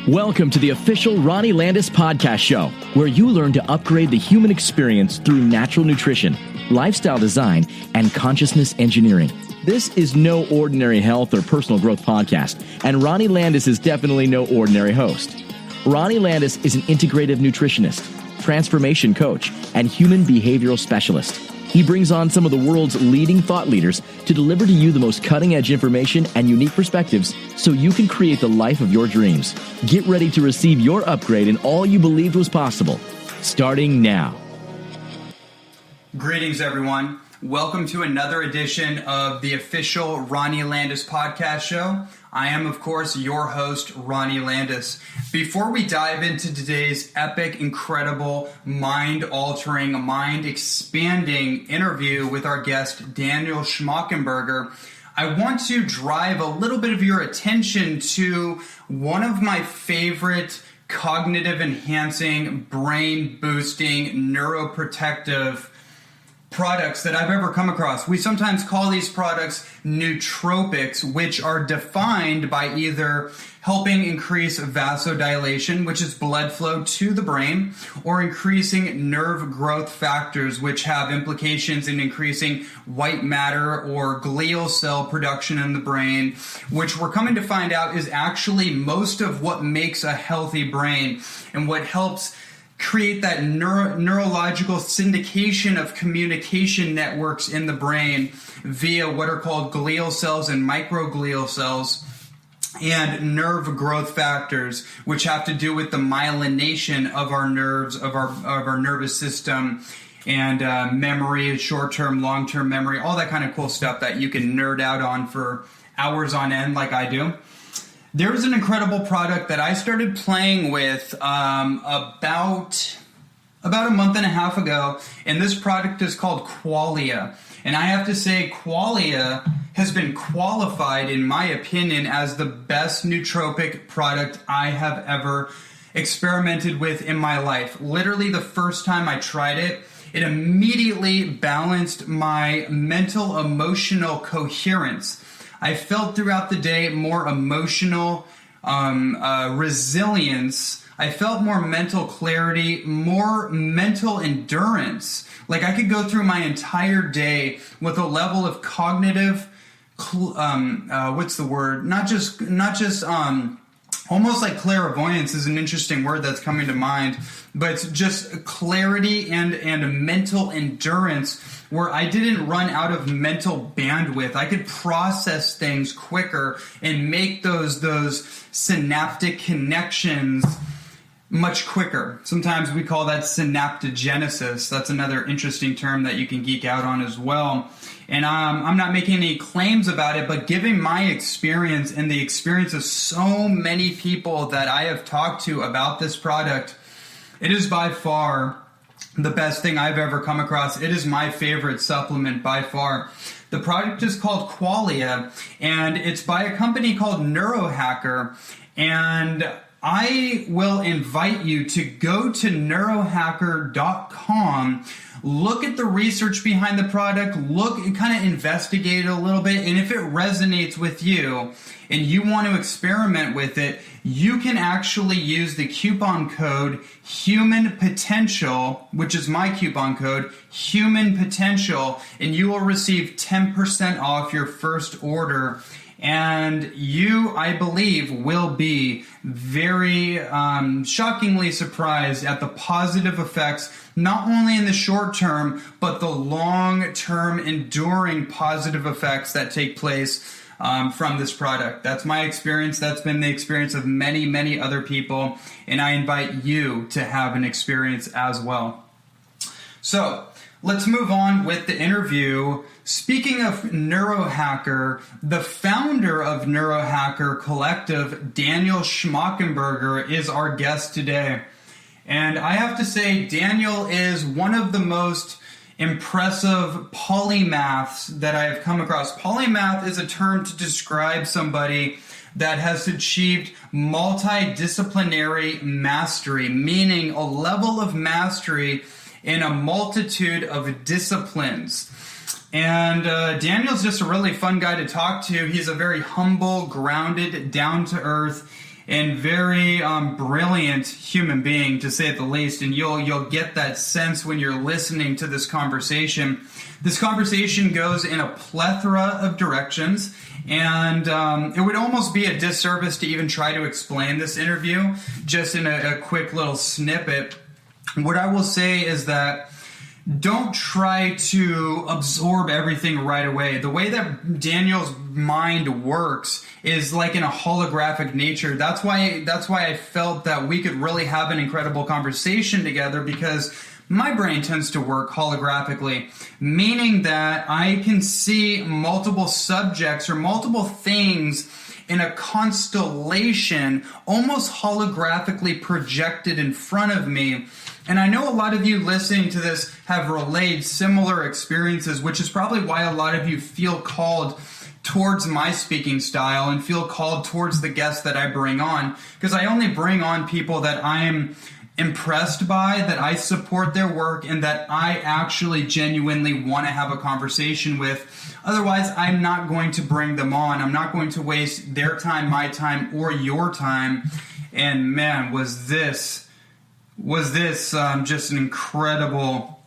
Welcome to the official Ronnie Landis podcast show, where you learn to upgrade the human experience through natural nutrition, lifestyle design, and consciousness engineering. This is no ordinary health or personal growth podcast, and Ronnie Landis is definitely no ordinary host. Ronnie Landis is an integrative nutritionist, transformation coach, and human behavioral specialist. He brings on some of the world's leading thought leaders to deliver to you the most cutting-edge information and unique perspectives so you can create the life of your dreams. Get ready to receive your upgrade in all you believed was possible, starting now. Greetings, everyone. Welcome to another edition of the official Ronnie Landis podcast show. I am, of course, your host, Ronnie Landis. Before we dive into today's epic, incredible, mind-altering, mind-expanding interview with our guest, Daniel Schmachtenberger, I want to drive a little bit of your attention to one of my favorite cognitive-enhancing, brain-boosting, neuroprotective products that I've ever come across. We sometimes call these products nootropics, which are defined by either helping increase vasodilation, which is blood flow to the brain, or increasing nerve growth factors, which have implications in increasing white matter or glial cell production in the brain, which we're coming to find out is actually most of what makes a healthy brain and what helps create that neurological syndication of communication networks in the brain via what are called glial cells and microglial cells, and nerve growth factors, which have to do with the myelination of our nerves, of our nervous system, and memory, short-term, long-term memory, all that kind of cool stuff that you can nerd out on for hours on end like I do. There's an incredible product that I started playing with about a month and a half ago, and this product is called Qualia. And I have to say, Qualia has been qualified, in my opinion, as the best nootropic product I have ever experimented with in my life. Literally, the first time I tried it, it immediately balanced my mental, emotional coherence. I felt throughout the day more emotional resilience. I felt more mental clarity, more mental endurance. Like I could go through my entire day with a level of cognitive, what's the word? Not just almost like clairvoyance is an interesting word that's coming to mind, but it's just clarity and mental endurance where I didn't run out of mental bandwidth. I could process things quicker and make those synaptic connections much quicker. Sometimes we call that synaptogenesis. That's another interesting term that you can geek out on as well. And I'm not making any claims about it, but given my experience and the experience of so many people that I have talked to about this product, it is by far the best thing I've ever come across. It is my favorite supplement by far. The product is called Qualia, and it's by a company called Neurohacker. And I will invite you to go to neurohacker.com, look at the research behind the product, look and kind of investigate it a little bit, and if it resonates with you and you want to experiment with it, you can actually use the coupon code Human Potential, which is my coupon code, Human Potential, and you will receive 10% off your first order. And you, I believe, will be very shockingly surprised at the positive effects, not only in the short term, but the long-term enduring positive effects that take place from this product. That's my experience. That's been the experience of many, many other people. And I invite you to have an experience as well. So let's move on with the interview. Speaking of Neurohacker, the founder of Neurohacker Collective, Daniel Schmachtenberger, is our guest today. And I have to say, Daniel is one of the most impressive polymaths that I have come across. Polymath is a term to describe somebody that has achieved multidisciplinary mastery, meaning a level of mastery in a multitude of disciplines. And Daniel's just a really fun guy to talk to. He's a very humble, grounded, down-to-earth, and very brilliant human being, to say the least. And you'll get that sense when you're listening to this conversation. This conversation goes in a plethora of directions, and it would almost be a disservice to even try to explain this interview just in a quick little snippet. What I will say is that don't try to absorb everything right away. The way that Daniel's mind works is like in a holographic nature. That's why I felt that we could really have an incredible conversation together, because my brain tends to work holographically, meaning that I can see multiple subjects or multiple things in a constellation almost holographically projected in front of me. And I know a lot of you listening to this have relayed similar experiences, which is probably why a lot of you feel called towards my speaking style and feel called towards the guests that I bring on, because I only bring on people that I am impressed by, that I support their work, and that I actually genuinely want to have a conversation with. Otherwise, I'm not going to bring them on. I'm not going to waste their time, my time, or your time. And man, was this just an incredible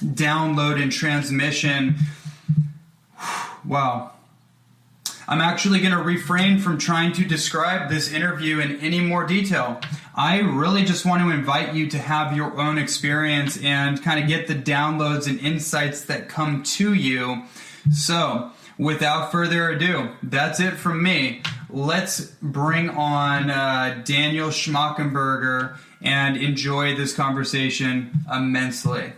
download and transmission. Wow. I'm actually going to refrain from trying to describe this interview in any more detail. I really just want to invite you to have your own experience and kind of get the downloads and insights that come to you. So, without further ado, that's it from me. Let's bring on Daniel Schmachtenberger and enjoy this conversation immensely.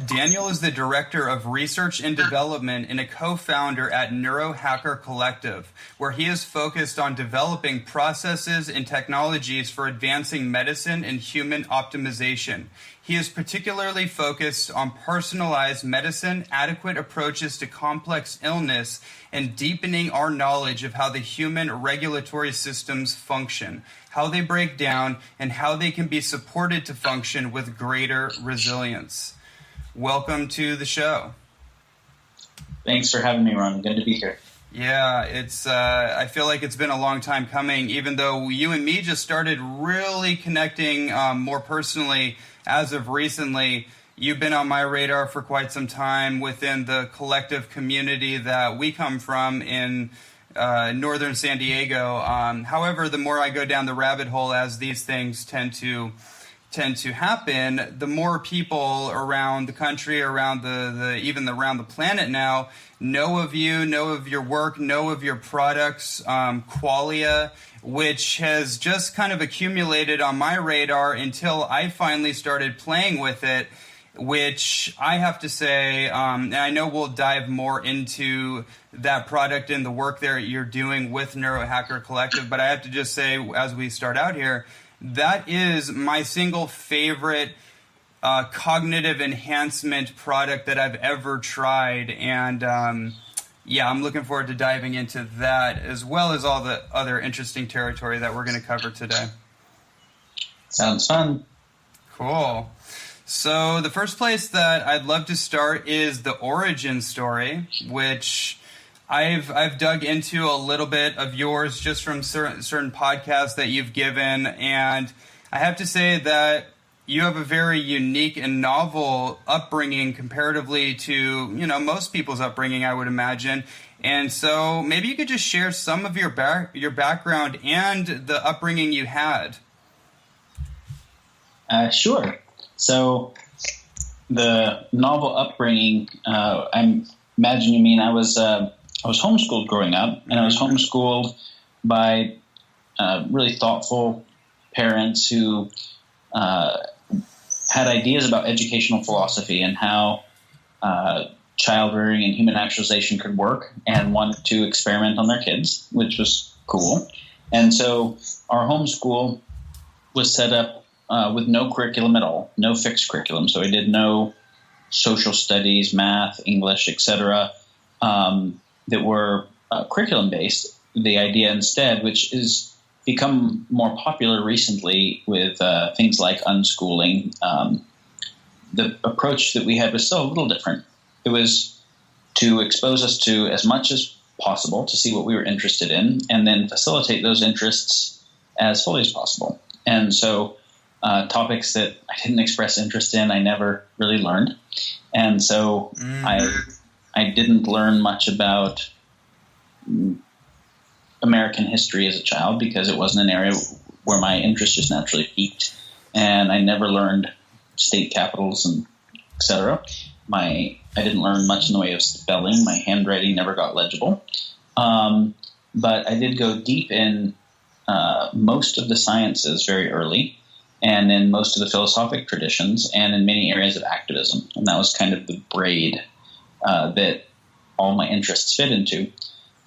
Daniel is the Director of Research and Development and a co-founder at Neurohacker Collective, where he is focused on developing processes and technologies for advancing medicine and human optimization. He is particularly focused on personalized medicine, adequate approaches to complex illness, and deepening our knowledge of how the human regulatory systems function, how they break down, and how they can be supported to function with greater resilience. Welcome to the show. Thanks for having me, Ron. Good to be here. Yeah, it's. I feel like it's been a long time coming, even though you and me just started really connecting more personally as of recently. You've been on my radar for quite some time within the collective community that we come from in northern San Diego. However, the more I go down the rabbit hole, as these things tend to happen, the more people around the country, around even around the planet now, know of you, know of your work, know of your products, Qualia, which has just kind of accumulated on my radar until I finally started playing with it, which I have to say, and I know we'll dive more into that product and the work there you're doing with Neurohacker Collective, but I have to just say, as we start out here, that is my single favorite cognitive enhancement product that I've ever tried. And yeah, I'm looking forward to diving into that, as well as all the other interesting territory that we're going to cover today. Sounds fun. Cool. So the first place that I'd love to start is the origin story, which I've dug into a little bit of yours just from certain podcasts that you've given, and I have to say that you have a very unique and novel upbringing comparatively to, most people's upbringing, I would imagine. And so maybe you could just share some of your background and the upbringing you had. Sure. So the novel upbringing, I imagine you mean I was homeschooled growing up, and I was homeschooled by really thoughtful parents who had ideas about educational philosophy and how child rearing and human actualization could work, and wanted to experiment on their kids, which was cool. And so our homeschool was set up with no curriculum at all, no fixed curriculum. So I did no social studies, math, English, etc., that were curriculum-based. The idea instead, which is become more popular recently with things like unschooling, the approach that we had was still a little different. It was to expose us to as much as possible to see what we were interested in, and then facilitate those interests as fully as possible. And so topics that I didn't express interest in, I never really learned. And so I didn't learn much about American history as a child because it wasn't an area where my interest just naturally peaked. And I never learned state capitals and et cetera. I didn't learn much in the way of spelling. My handwriting never got legible. But I did go deep in most of the sciences very early, and in most of the philosophic traditions, and in many areas of activism. And that was kind of the braid that all my interests fit into.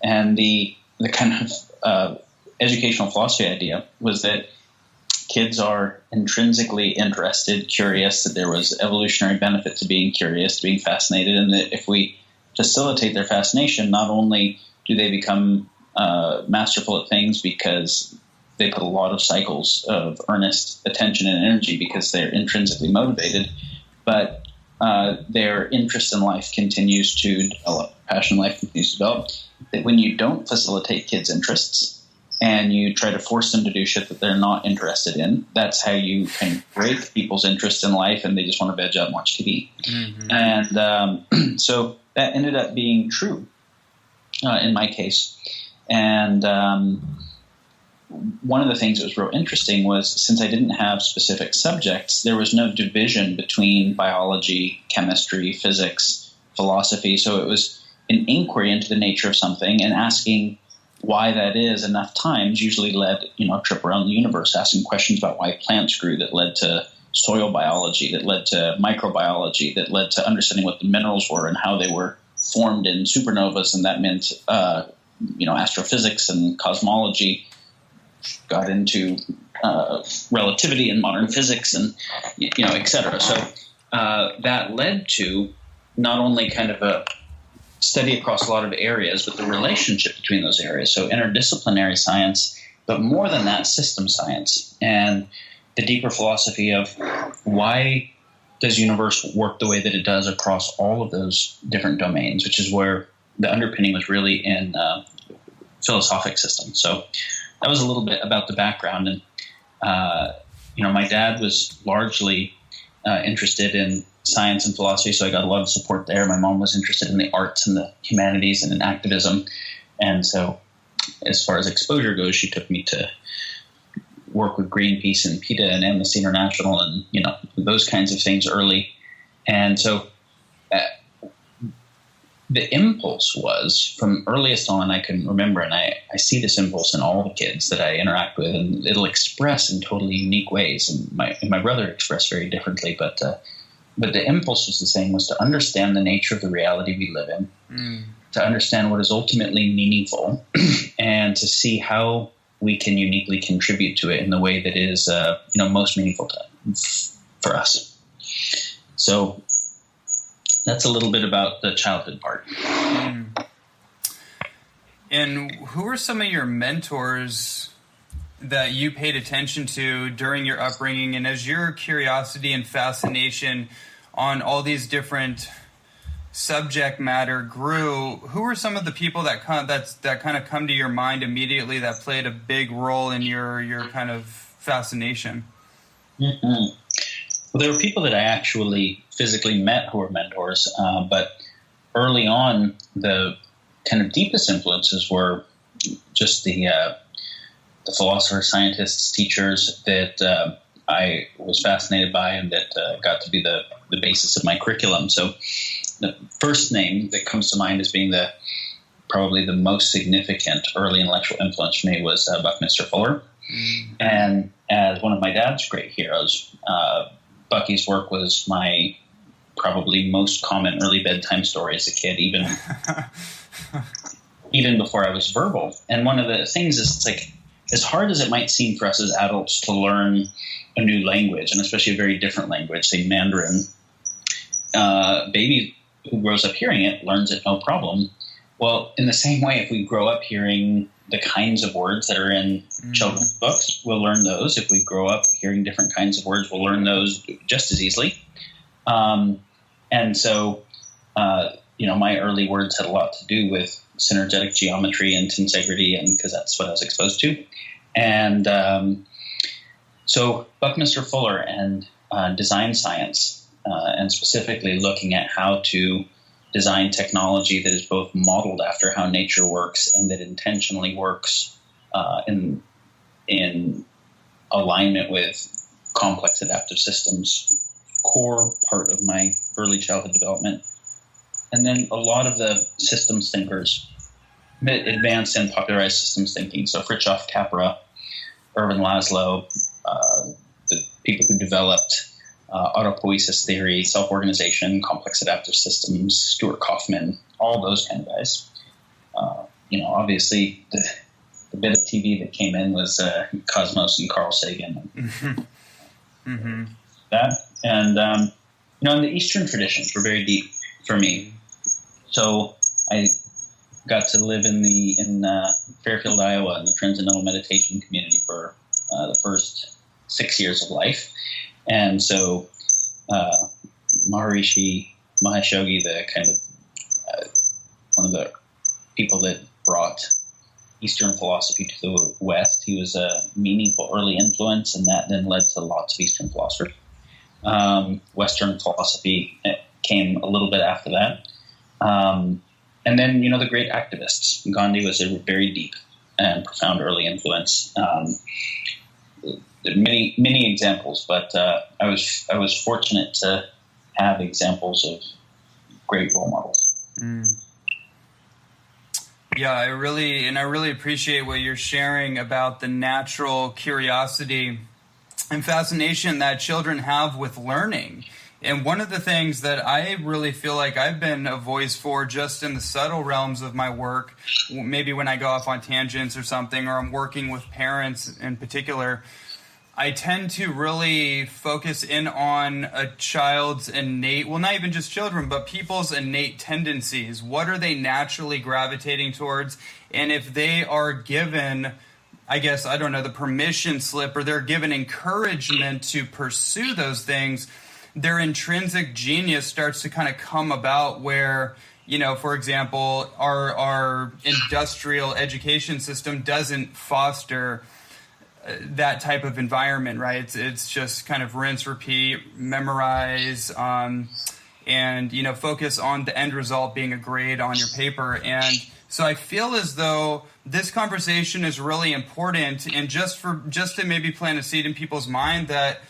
And the kind of educational philosophy idea was that kids are intrinsically interested, curious, that there was evolutionary benefit to being curious, to being fascinated, and that if we facilitate their fascination, not only do they become masterful at things because they put a lot of cycles of earnest attention and energy because they're intrinsically motivated, but their interest in life continues to develop, passion in life continues to develop. That when you don't facilitate kids' interests and you try to force them to do shit that they're not interested in, that's how you can break people's interest in life and they just want to veg out and watch TV. Mm-hmm. And so that ended up being true in my case. And one of the things that was real interesting was, since I didn't have specific subjects, there was no division between biology, chemistry, physics, philosophy. So it was an inquiry into the nature of something, and asking why that is enough times usually led, a trip around the universe, asking questions about why plants grew, that led to soil biology, that led to microbiology, that led to understanding what the minerals were and how they were formed in supernovas. And that meant, astrophysics and cosmology, got into relativity and modern physics and, et cetera. So that led to not only kind of a study across a lot of areas, but the relationship between those areas. So interdisciplinary science, but more than that, system science, and the deeper philosophy of why does the universe work the way that it does across all of those different domains, which is where the underpinning was really in philosophic systems. So that was a little bit about the background. And, my dad was largely interested in science and philosophy, so I got a lot of support there. My mom was interested in the arts and the humanities and in activism. And so as far as exposure goes, she took me to work with Greenpeace and PETA and Amnesty International and, those kinds of things early. And so the impulse was, from earliest on I can remember, and I see this impulse in all the kids that I interact with, and it'll express in totally unique ways. And my brother expressed very differently, but the impulse was the same, was to understand the nature of the reality we live in, to understand what is ultimately meaningful, and to see how we can uniquely contribute to it in the way that is, most meaningful for us. So that's a little bit about the childhood part. And who are some of your mentors that you paid attention to during your upbringing? And as your curiosity and fascination on all these different subject matter grew, who are some of the people that kind of come to your mind immediately that played a big role in your kind of fascination? Mm-hmm. Well, there were people that I actually physically met who were mentors, but early on, the kind of deepest influences were just the philosophers, scientists, teachers that I was fascinated by, and that got to be the basis of my curriculum. So the first name that comes to mind as being probably the most significant early intellectual influence for me was Buckminster Fuller. Mm-hmm. And as one of my dad's great heroes, Bucky's work was my probably most common early bedtime story as a kid, even before I was verbal. And one of the things is, it's like, as hard as it might seem for us as adults to learn a new language, and especially a very different language, say Mandarin, baby who grows up hearing it learns it no problem. Well, in the same way, if we grow up hearing the kinds of words that are in children's books, we'll learn those. If we grow up hearing different kinds of words, we'll learn those just as easily. And so my early words had a lot to do with synergetic geometry and tensegrity, and because that's what I was exposed to. And so Buckminster Fuller and design science, and specifically looking at how to design technology that is both modeled after how nature works and that intentionally works in alignment with complex adaptive systems, core part of my early childhood development. And then a lot of the systems thinkers advanced and popularized systems thinking. So Fritjof Capra, Erwin Laszlo, the people who developed autopoiesis theory, self-organization, complex adaptive systems, Stuart Kauffman, all those kind of guys. Obviously the bit of TV that came in was Cosmos and Carl Sagan. Mm-hmm. That. And, and the Eastern traditions were very deep for me. So I got to live in Fairfield, Iowa, in the Transcendental Meditation community for the first 6 years of life. And so Maharishi Mahashogi, the kind of one of the people that brought Eastern philosophy to the West, he was a meaningful early influence, and that then led to lots of Eastern philosophers. Western philosophy came a little bit after that. And then, the great activists. Gandhi was a very deep and profound early influence. There are many examples, but I was fortunate to have examples of great role models. Mm. Yeah, I really appreciate what you're sharing about the natural curiosity and fascination that children have with learning. And one of the things that I really feel like I've been a voice for just in the subtle realms of my work, maybe when I go off on tangents or something, or I'm working with parents in particular, I tend to really focus in on a child's innate, well, not even just children, but people's innate tendencies. What are they naturally gravitating towards? And if they are given, the permission slip, or they're given encouragement to pursue those things, their intrinsic genius starts to kind of come about where, for example, our industrial education system doesn't foster that type of environment, right? It's just kind of rinse, repeat, memorize, and, focus on the end result being a grade on your paper. And so I feel as though this conversation is really important, and just to maybe plant a seed in people's mind that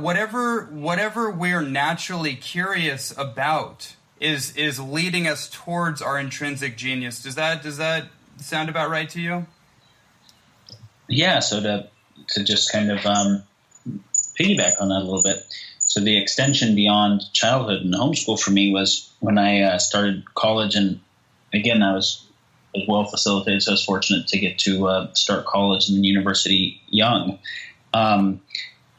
whatever we're naturally curious about is leading us towards our intrinsic genius. Does that sound about right to you? Yeah. So to just kind of piggyback on that a little bit. So the extension beyond childhood and homeschool for me was when I started college, and again I was well facilitated, so I was fortunate to get to start college and then university young. I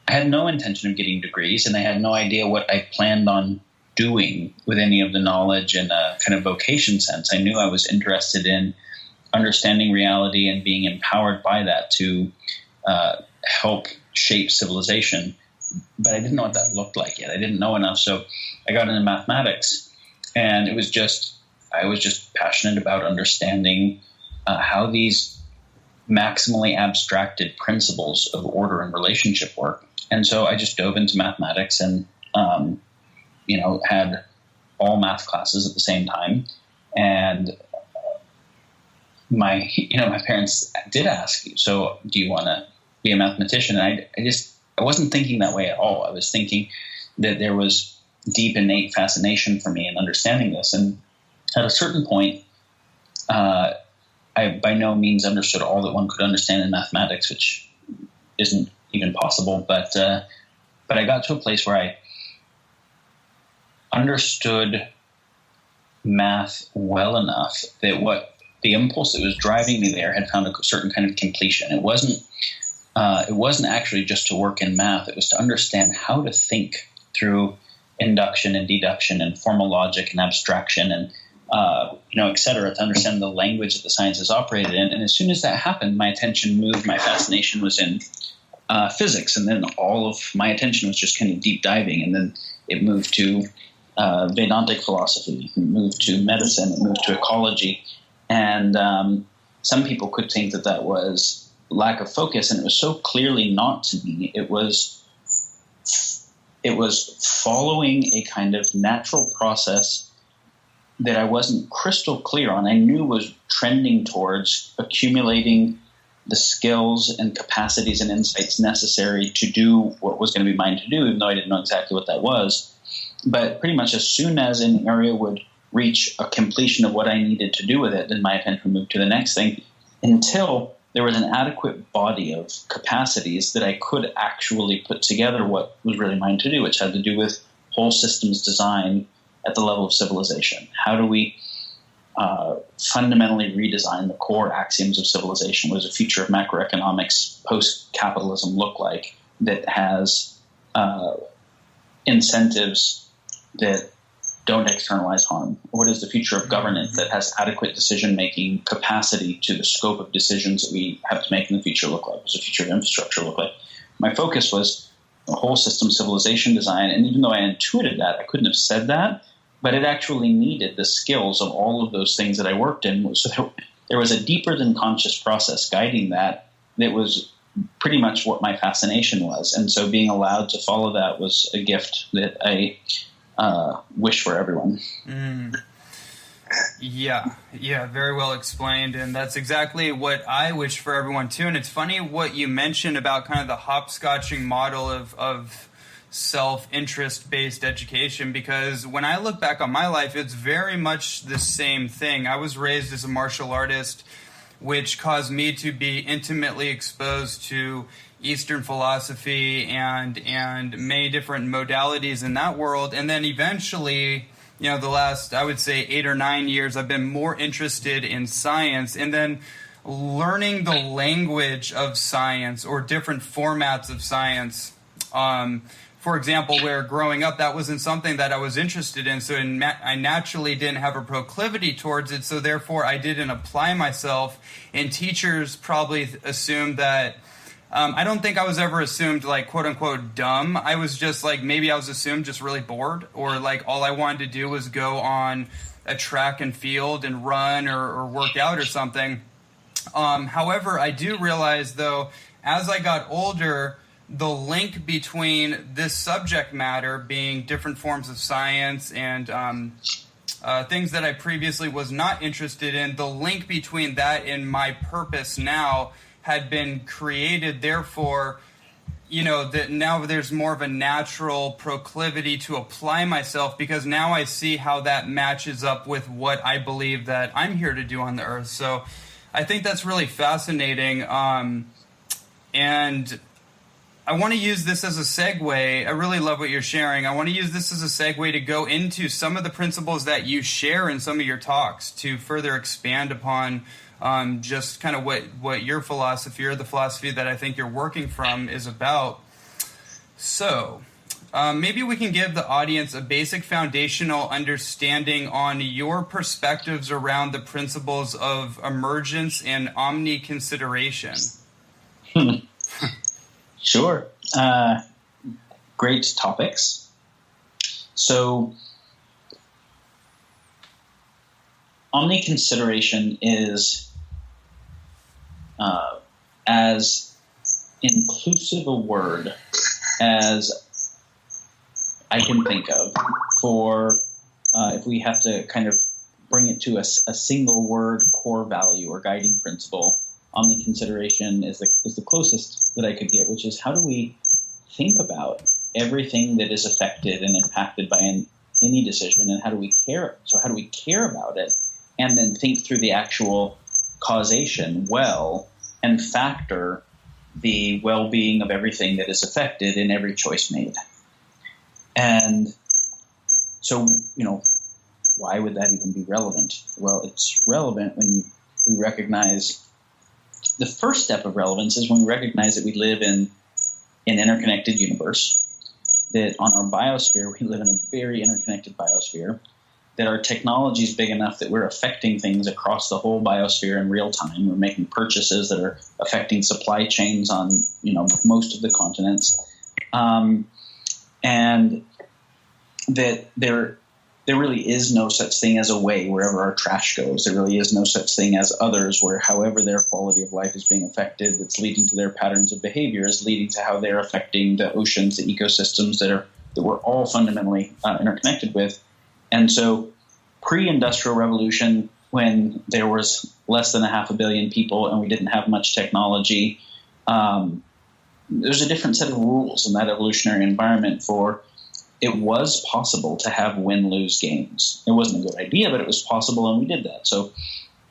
had no intention of getting degrees, and I had no idea what I planned on doing with any of the knowledge in a kind of vocation sense. I knew I was interested in understanding reality and being empowered by that to help shape civilization, but I didn't know what that looked like yet. I didn't know enough, so I got into mathematics, and I was just passionate about understanding how these maximally abstracted principles of order and relationship work. And so I just dove into mathematics and, had all math classes at the same time. And my parents did ask, so do you want to be a mathematician? And I wasn't thinking that way at all. I was thinking that there was deep innate fascination for me in understanding this. And at a certain point, I by no means understood all that one could understand in mathematics, which isn't even possible. But I got to a place where I understood math well enough that what the impulse that was driving me there had found a certain kind of completion. It wasn't actually just to work in math. It was to understand how to think through induction and deduction and formal logic and abstraction and et cetera, to understand the language that the sciences operated in. And as soon as that happened, my attention moved. My fascination was in physics, and then all of my attention was just kind of deep diving, and then it moved to Vedantic philosophy. It moved to medicine. It moved to ecology. And some people could think that that was lack of focus, and it was so clearly not to me. It was following a kind of natural process that I wasn't crystal clear on. I knew was trending towards accumulating the skills and capacities and insights necessary to do what was going to be mine to do, even though I didn't know exactly what that was. But pretty much as soon as an area would reach a completion of what I needed to do with it, then my attention moved to the next thing, until there was an adequate body of capacities that I could actually put together what was really mine to do, which had to do with whole systems design at the level of civilization. How do we fundamentally redesign the core axioms of civilization? What does the future of macroeconomics post-capitalism look like that has incentives that don't externalize harm? What is the future of governance that has adequate decision-making capacity to the scope of decisions that we have to make in the future look like? What does the future of infrastructure look like? My focus was the whole system civilization design, and even though I intuited that, I couldn't have said that, but it actually needed the skills of all of those things that I worked in. So there was a deeper than conscious process guiding that was pretty much what my fascination was. And so being allowed to follow that was a gift that I wish for everyone. Yeah, very well explained. And that's exactly what I wish for everyone too. And it's funny what you mentioned about kind of the hopscotching model of self-interest based education, because when I look back on my life, it's very much the same thing. I was raised as a martial artist, which caused me to be intimately exposed to Eastern philosophy and many different modalities in that world. And then eventually, the last, I would say 8 or 9 years, I've been more interested in science, and then learning the language of science or different formats of science. For example, where growing up, that wasn't something that I was interested in, so I naturally didn't have a proclivity towards it, so therefore I didn't apply myself, and teachers probably assumed that, I don't think I was ever assumed, like, quote-unquote dumb. I was just, like, maybe I was assumed just really bored, or, like, all I wanted to do was go on a track and field and run or work out or something. However, I do realize, though, as I got older, the link between this subject matter being different forms of science and things that I previously was not interested in, the link between that and my purpose now had been created. Therefore, that now there's more of a natural proclivity to apply myself, because now I see how that matches up with what I believe that I'm here to do on the earth. So I think that's really fascinating. And I want to use this as a segue. I really love what you're sharing. I want to use this as a segue to go into some of the principles that you share in some of your talks to further expand upon just kind of what your philosophy, or the philosophy that I think you're working from, is about. So maybe we can give the audience a basic foundational understanding on your perspectives around the principles of emergence and omni-consideration. Sure. Great topics. So, omni-consideration is as inclusive a word as I can think of for if we have to kind of bring it to a single word core value or guiding principle. Omni-consideration is the closest that I could get, which is, how do we think about everything that is affected and impacted by any decision, and how do we care? So how do we care about it, and then think through the actual causation well, and factor the well-being of everything that is affected in every choice made. And so, why would that even be relevant? Well, it's relevant when we recognize. The first step of relevance is when we recognize that we live in an interconnected universe, that on our biosphere, we live in a very interconnected biosphere, that our technology is big enough that we're affecting things across the whole biosphere in real time. We're making purchases that are affecting supply chains on, most of the continents. And that there there really is no such thing as a way wherever our trash goes. There really is no such thing as others, where however their quality of life is being affected, that's leading to their patterns of behavior, is leading to how they're affecting the oceans, the ecosystems that we're all fundamentally interconnected with. And so pre-industrial revolution, when there was less than 500 million people and we didn't have much technology, there's a different set of rules in that evolutionary environment for it was possible to have win-lose games. It wasn't a good idea, but it was possible, and we did that. So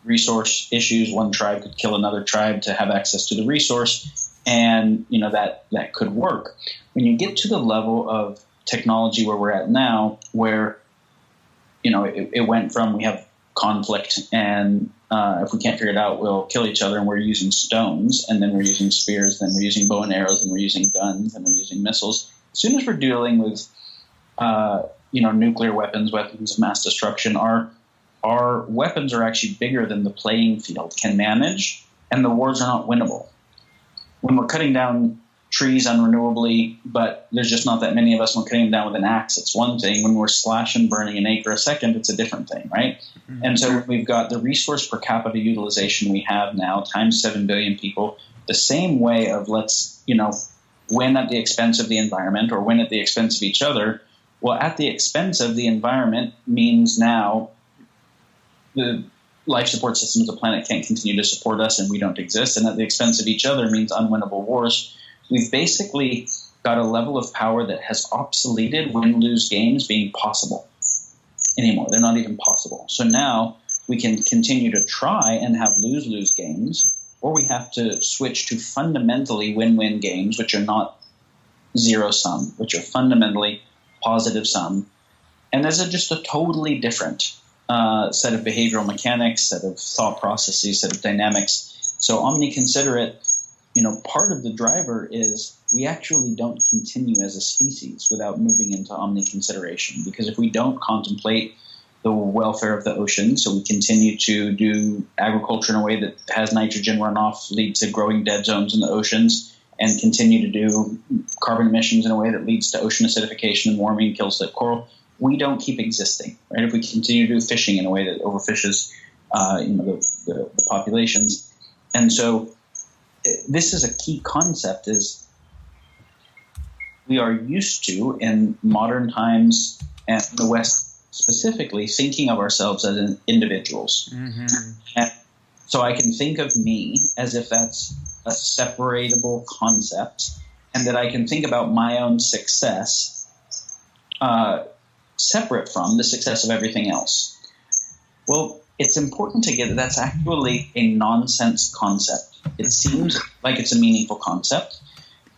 resource issues, one tribe could kill another tribe to have access to the resource, and that could work. When you get to the level of technology where we're at now, where it went from we have conflict, and if we can't figure it out, we'll kill each other, and we're using stones, and then we're using spears, then we're using bow and arrows, and we're using guns, and we're using missiles. As soon as we're dealing with nuclear weapons of mass destruction, our weapons are actually bigger than the playing field can manage, and the wars are not winnable. When we're cutting down trees unrenewably, but there's just not that many of us, when we're cutting them down with an axe, it's one thing. When we're slashing and burning an acre a second, it's a different thing, right? Mm-hmm. And so we've got the resource per capita utilization we have now times 7 billion people, the same way of let's, win at the expense of the environment or win at the expense of each other. Well, at the expense of the environment means now the life support systems of the planet can't continue to support us and we don't exist. And at the expense of each other means unwinnable wars. We've basically got a level of power that has obsoleted win-lose games being possible anymore. They're not even possible. So now we can continue to try and have lose-lose games, or we have to switch to fundamentally win-win games, which are not zero-sum, which are fundamentally positive-sum. And there's just a totally different set of behavioral mechanics, set of thought processes, set of dynamics. So omni-considerate, part of the driver is we actually don't continue as a species without moving into omni-consideration. Because if we don't contemplate the welfare of the ocean, so we continue to do agriculture in a way that has nitrogen runoff lead to growing dead zones in the oceans, and continue to do carbon emissions in a way that leads to ocean acidification and warming, kills the coral, we don't keep existing, right? If we continue to do fishing in a way that overfishes the populations. And so this is a key concept, is we are used to, in modern times and the West specifically, thinking of ourselves as individuals. Mm-hmm. And so I can think of me as if that's a separatable concept, and that I can think about my own success separate from the success of everything else. Well, it's important to get that that's actually a nonsense concept. It seems like it's a meaningful concept,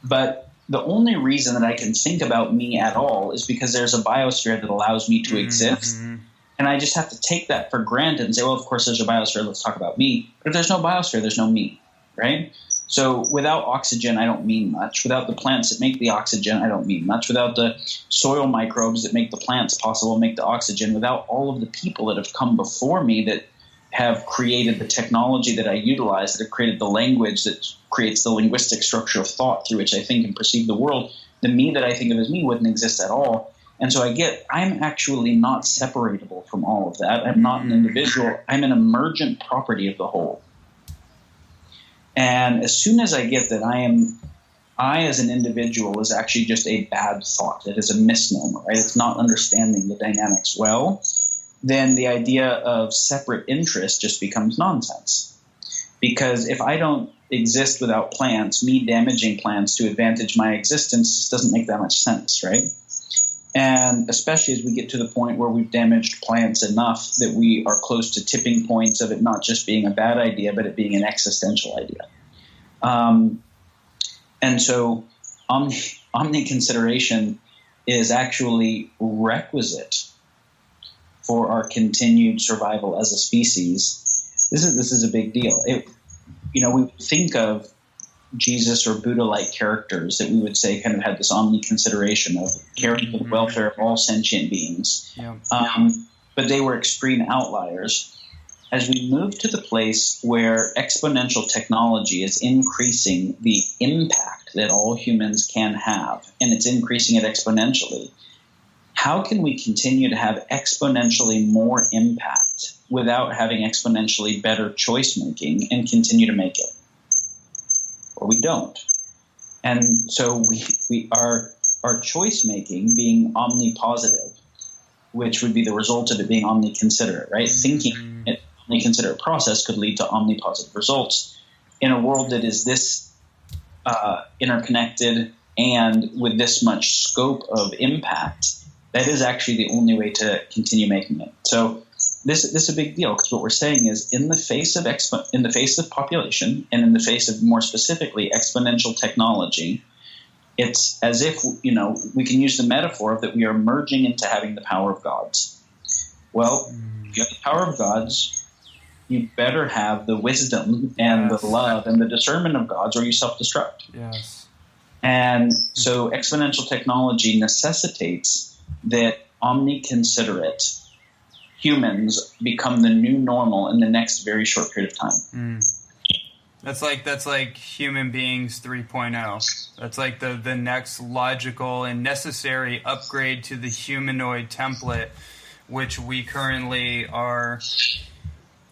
but the only reason that I can think about me at all is because there's a biosphere that allows me to exist. Mm-hmm. And I just have to take that for granted and say, well, of course there's a biosphere, let's talk about me. But if there's no biosphere, there's no me, right? So without oxygen, I don't mean much. Without the plants that make the oxygen, I don't mean much. Without the soil microbes that make the plants possible, make the oxygen, without all of the people that have come before me that have created the technology that I utilize, that have created the language that creates the linguistic structure of thought through which I think and perceive the world, the me that I think of as me wouldn't exist at all. And so I'm actually not separatable from all of that. I'm not an individual. I'm an emergent property of the whole. And as soon as I get that I as an individual is actually just a bad thought, it is a misnomer, right? It's not understanding the dynamics well, then the idea of separate interest just becomes nonsense. Because if I don't exist without plants, me damaging plants to advantage my existence just doesn't make that much sense, right? And especially as we get to the point where we've damaged plants enough that we are close to tipping points of it not just being a bad idea, but it being an existential idea. And so omni-consideration is actually requisite for our continued survival as a species. This is a big deal. We think of Jesus or Buddha-like characters that we would say kind of had this omni-consideration of caring for the welfare of all sentient beings. Yeah. But they were extreme outliers. As we move to the place where exponential technology is increasing the impact that all humans can have, and it's increasing it exponentially, how can we continue to have exponentially more impact without having exponentially better choice making and continue to make it? Or we don't. And so we our choice making being omnipositive, which would be the result of it being omniconsiderate, right? Thinking an omniconsiderate process could lead to omnipositive results in a world that is this interconnected and with this much scope of impact. That is actually the only way to continue making it. So this is a big deal, because what we're saying is in the face of population and in the face of, more specifically, exponential technology, it's as if, we can use the metaphor of that we are merging into having the power of gods. Well, if you have the power of gods, you better have the wisdom and the love and the discernment of gods, or you self-destruct. Yes. And so exponential technology necessitates that omniconsiderate humans become the new normal in the next very short period of time. That's like human beings 3.0. That's like the next logical and necessary upgrade to the humanoid template, which we currently are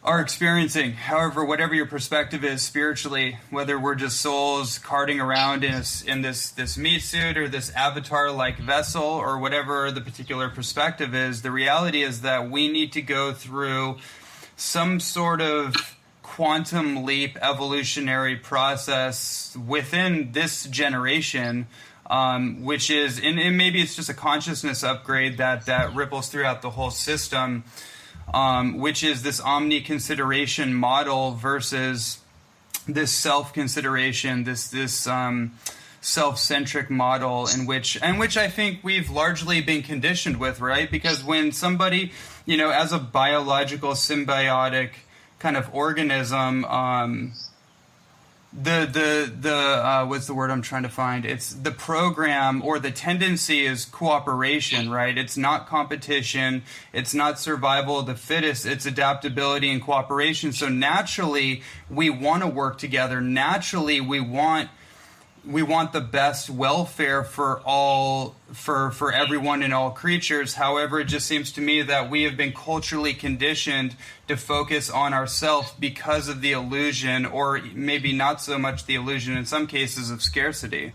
experiencing. However, whatever your perspective is spiritually, whether we're just souls carting around in this meat suit or this avatar-like vessel, or whatever the particular perspective is, the reality is that we need to go through some sort of quantum leap evolutionary process within this generation, which is, and maybe it's just a consciousness upgrade that ripples throughout the whole system, which is this omni-consideration model versus this self-consideration, this self-centric model in which I think we've largely been conditioned with, right? Because when somebody, as a biological symbiotic kind of organism, what's the word I'm trying to find? It's the program, or the tendency is cooperation, right? It's not competition. It's not survival of the fittest. It's adaptability and cooperation. So naturally, we want to work together. Naturally, we want the best welfare for all, for everyone and all creatures. However, it just seems to me that we have been culturally conditioned to focus on ourselves because of the illusion, or maybe not so much the illusion in some cases, of scarcity.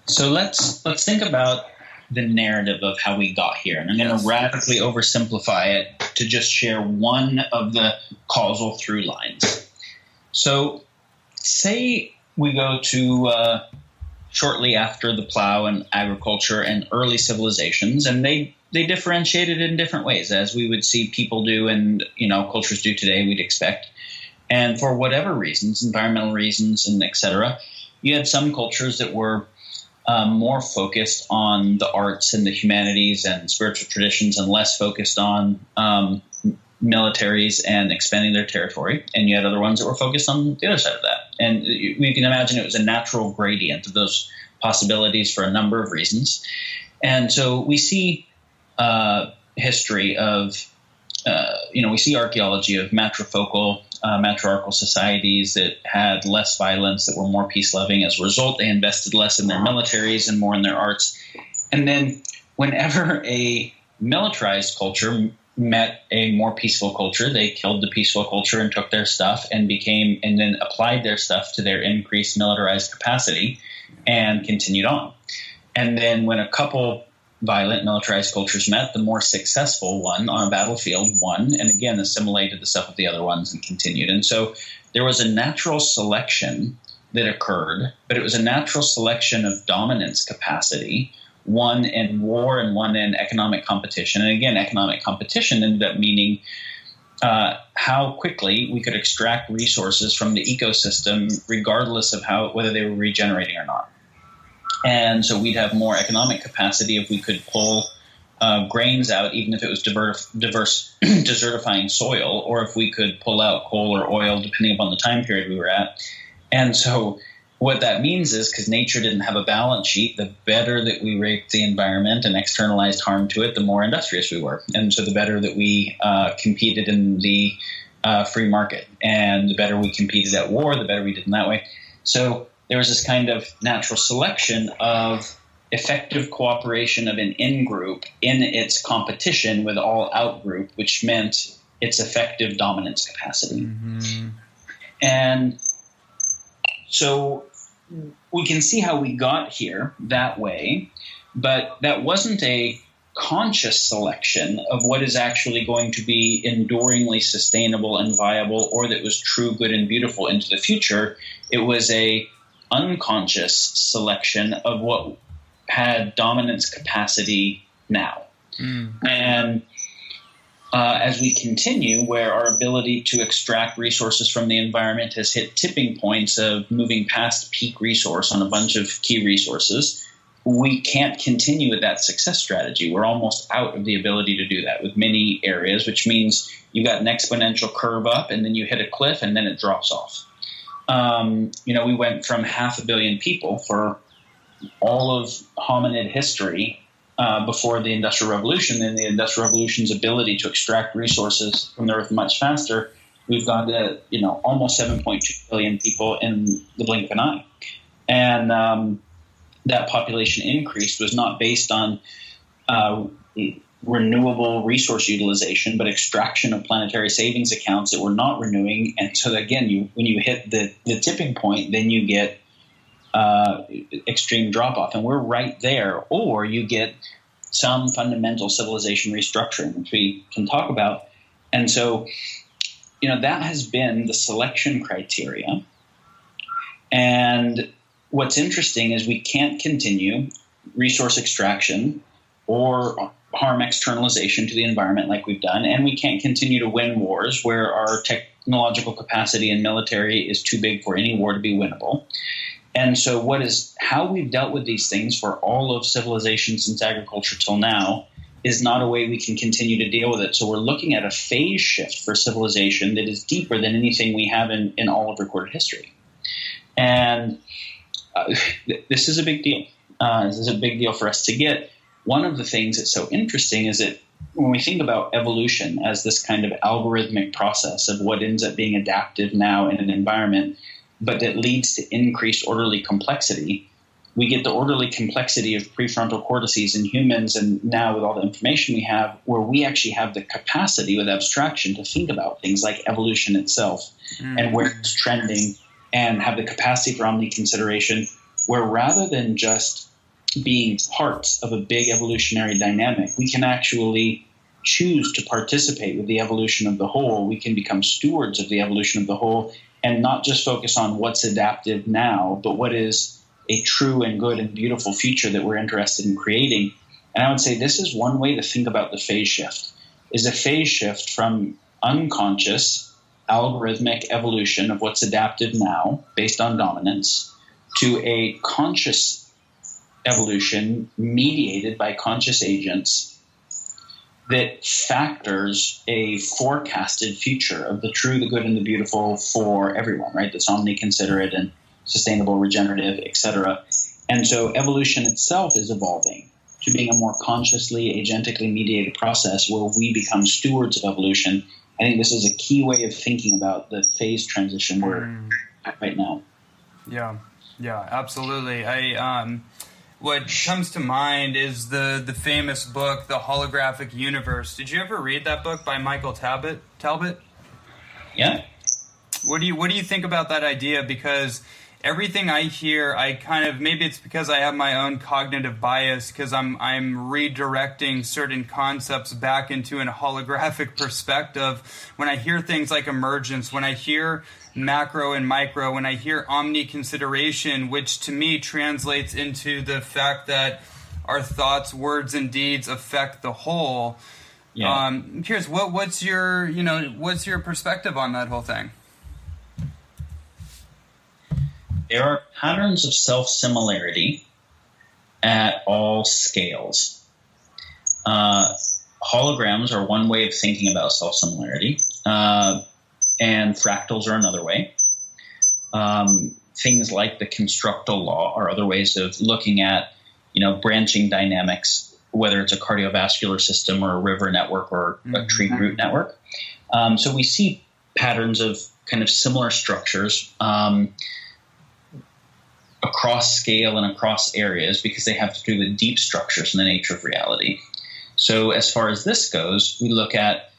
So let's think about the narrative of how we got here. And I'm going to radically oversimplify it to just share one of the causal through lines. So say we go to shortly after the plow and agriculture and early civilizations, and they differentiated in different ways, as we would see people do and cultures do today, we'd expect. And for whatever reasons, environmental reasons and et cetera, you had some cultures that were more focused on the arts and the humanities and spiritual traditions, and less focused on militaries and expanding their territory, and you had other ones that were focused on the other side of that. And we can imagine it was a natural gradient of those possibilities for a number of reasons. And so we see history of, we see archaeology of matriarchal societies that had less violence, that were more peace-loving. As a result, they invested less in their militaries and more in their arts. And then whenever a militarized culture met a more peaceful culture, they killed the peaceful culture and took their stuff and then applied their stuff to their increased militarized capacity and continued on. And then when a couple violent militarized cultures met, the more successful one on a battlefield won, and again assimilated the stuff of the other ones and continued. And so there was a natural selection that occurred, but it was a natural selection of dominance capacity, one in war and one in economic competition. And again, economic competition ended up meaning how quickly we could extract resources from the ecosystem, regardless of whether they were regenerating or not. And so we'd have more economic capacity if we could pull grains out, even if it was desertifying soil, or if we could pull out coal or oil, depending upon the time period we were at. And so what that means is, because nature didn't have a balance sheet, the better that we raped the environment and externalized harm to it, the more industrious we were. And so the better that we competed in the free market, and the better we competed at war, the better we did in that way. So there was this kind of natural selection of effective cooperation of an in-group in its competition with all out-group, which meant its effective dominance capacity. Mm-hmm. And so we can see how we got here that way, but that wasn't a conscious selection of what is actually going to be enduringly sustainable and viable, or that was true, good, and beautiful into the future. It was a unconscious selection of what had dominance capacity now. And as we continue, where our ability to extract resources from the environment has hit tipping points of moving past peak resource on a bunch of key resources, we can't continue with that success strategy. We're almost out of the ability to do that with many areas, which means you got an exponential curve up and then you hit a cliff and then it drops off. We went from 500 million people for all of hominid history before the Industrial Revolution, and the Industrial Revolution's ability to extract resources from the earth much faster. We've got to, almost 7.2 billion people in the blink of an eye. And that population increase was not based on renewable resource utilization, but extraction of planetary savings accounts that were not renewing. And so again, when you hit the tipping point, then you get extreme drop-off. And we're right there. Or you get some fundamental civilization restructuring, which we can talk about. And so, that has been the selection criteria. And what's interesting is we can't continue resource extraction or harm externalization to the environment like we've done, and we can't continue to win wars where our technological capacity and military is too big for any war to be winnable. And so how we've dealt with these things for all of civilization since agriculture till now is not a way we can continue to deal with it. So we're looking at a phase shift for civilization that is deeper than anything we have in all of recorded history. And this is a big deal. This is a big deal for us to get. One of the things that's so interesting is that when we think about evolution as this kind of algorithmic process of what ends up being adaptive now in an environment, but that leads to increased orderly complexity, we get the orderly complexity of prefrontal cortices in humans, and now with all the information we have, where we actually have the capacity with abstraction to think about things like evolution itself and where it's trending, and have the capacity for omni-consideration, where rather than just being parts of a big evolutionary dynamic, we can actually choose to participate with the evolution of the whole. We can become stewards of the evolution of the whole and not just focus on what's adaptive now, but what is a true and good and beautiful future that we're interested in creating. And I would say this is one way to think about the phase shift, is a phase shift from unconscious algorithmic evolution of what's adaptive now based on dominance to a conscious evolution mediated by conscious agents that factors a forecasted future of the true, the good, and the beautiful for everyone, right? That's omni-considerate and sustainable, regenerative, etc. And so evolution itself is evolving to being a more consciously, agentically mediated process where we become stewards of evolution. I think this is a key way of thinking about the phase transition we're at right now. Yeah, absolutely. What comes to mind is the famous book, The Holographic Universe. Did you ever read that book by Michael Talbot? Yeah. What do you think about that idea? Because everything I hear, I kind of, maybe it's because I have my own cognitive bias, because I'm redirecting certain concepts back into a holographic perspective. When I hear things like emergence, when I hear macro and micro, when I hear omni-consideration, which to me translates into the fact that our thoughts, words, and deeds affect the whole. Yeah. I'm curious, what's your perspective on that whole thing? There are patterns of self-similarity at all scales. Holograms are one way of thinking about self-similarity, and fractals are another way. Things like the constructal law are other ways of looking at, branching dynamics, whether it's a cardiovascular system or a river network or a tree root network. So we see patterns of kind of similar structures. across scale and across areas because they have to do with deep structures in the nature of reality. So as far as this goes, we look at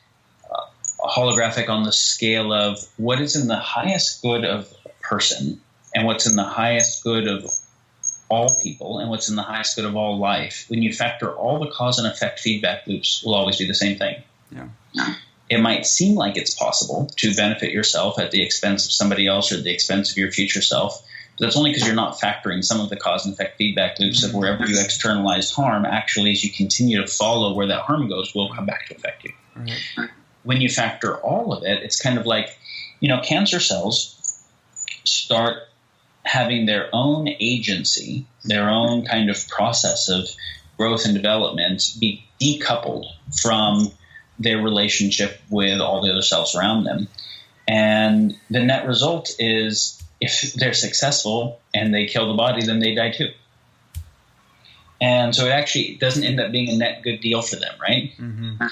a holographic on the scale of what is in the highest good of a person and what's in the highest good of all people and what's in the highest good of all life. When you factor all the cause and effect feedback loops will always be the same thing. Yeah. It might seem like it's possible to benefit yourself at the expense of somebody else or at the expense of your future self. But that's only because you're not factoring some of the cause and effect feedback loops of wherever you externalized harm, actually, as you continue to follow where that harm goes, will come back to affect you. Right. When you factor all of it, it's kind of like, cancer cells start having their own agency, their own kind of process of growth and development be decoupled from their relationship with all the other cells around them. And the net result is if they're successful and they kill the body, then they die too. And so it actually doesn't end up being a net good deal for them, right? Mm-hmm.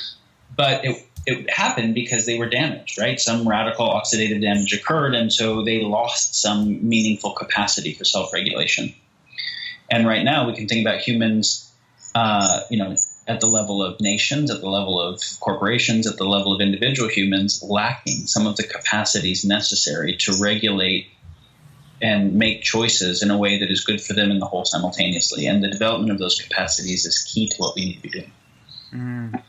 But it happened because they were damaged, right? Some radical oxidative damage occurred, and so they lost some meaningful capacity for self-regulation. And right now we can think about humans, at the level of nations, at the level of corporations, at the level of individual humans, lacking some of the capacities necessary to regulate and make choices in a way that is good for them and the whole simultaneously. And the development of those capacities is key to what we need to be doing. Mm.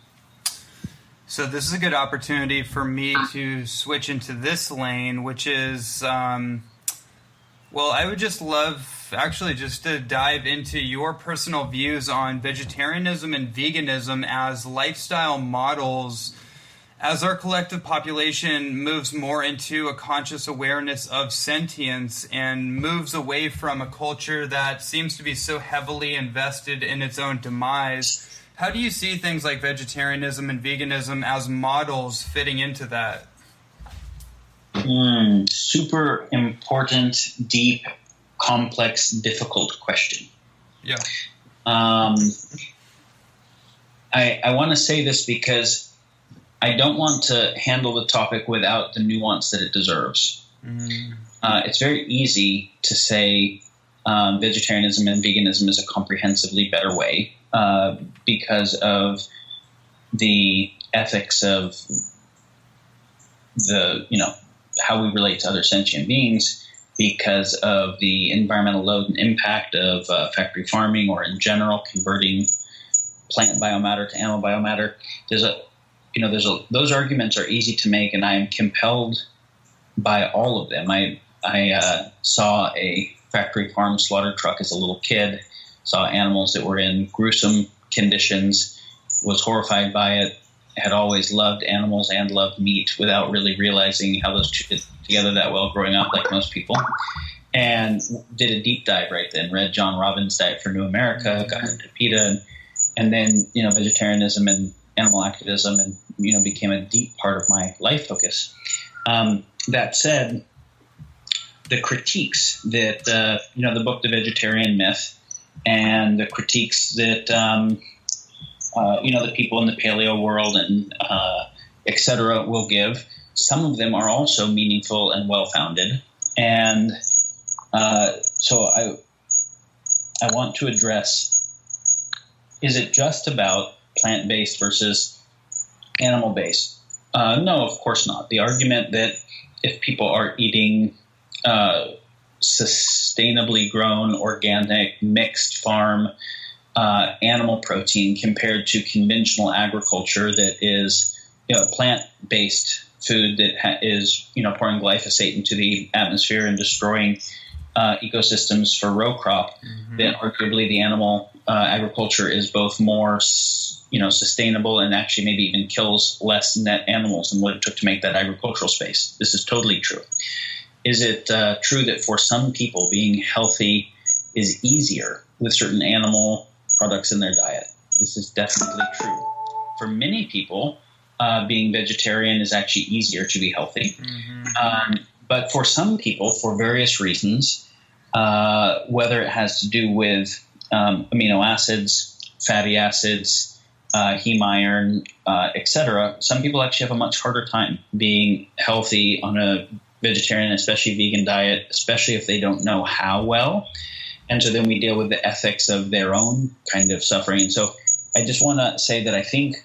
So this is a good opportunity for me to switch into this lane, which is, I would just love actually just to dive into your personal views on vegetarianism and veganism as lifestyle models as our collective population moves more into a conscious awareness of sentience and moves away from a culture that seems to be so heavily invested in its own demise. How do you see things like vegetarianism and veganism as models fitting into that? Super important, deep, complex, difficult question. Yeah. I want to say this because I don't want to handle the topic without the nuance that it deserves. Mm-hmm. It's very easy to say vegetarianism and veganism is a comprehensively better way because of the ethics of how we relate to other sentient beings, because of the environmental load and impact of factory farming, or in general converting plant biomatter to animal biomatter. Those arguments are easy to make, and I am compelled by all of them. I saw a factory farm slaughter truck as a little kid, saw animals that were in gruesome conditions, was horrified by it, had always loved animals and loved meat without really realizing how those two fit together that well growing up, like most people, and did a deep dive right then, read John Robbins' Diet for New America, got into PETA, and then vegetarianism and animal activism, and became a deep part of my life focus. That said, the critiques that the book The Vegetarian Myth and the critiques that the people in the paleo world and et cetera will give, some of them are also meaningful and well-founded. And so I want to address, is it just about plant-based versus animal-based? No, of course not. The argument that if people are eating sustainably grown, organic, mixed farm animal protein compared to conventional agriculture that is plant-based food that is pouring glyphosate into the atmosphere and destroying ecosystems for row crop, then arguably the animal agriculture is both more sustainable and actually maybe even kills less net animals than what it took to make that agricultural space. This is totally true. Is it true that for some people being healthy is easier with certain animal products in their diet? This is definitely true. For many people, being vegetarian is actually easier to be healthy. But for some people, for various reasons, whether it has to do with amino acids, fatty acids, heme iron, etc., some people actually have a much harder time being healthy on a vegetarian, especially vegan diet, especially if they don't know how well. And so then we deal with the ethics of their own kind of suffering. And so I just want to say that I think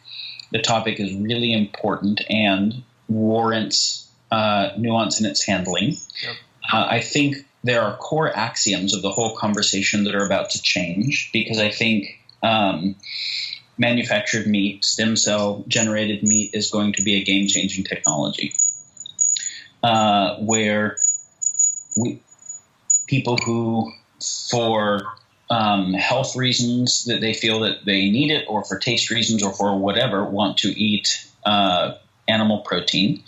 the topic is really important and warrants nuance in its handling. Yep. I think there are core axioms of the whole conversation that are about to change, because I think manufactured meat, stem cell generated meat, is going to be a game-changing technology, where people who, for health reasons that they feel that they need it, or for taste reasons, or for whatever, want to eat animal protein,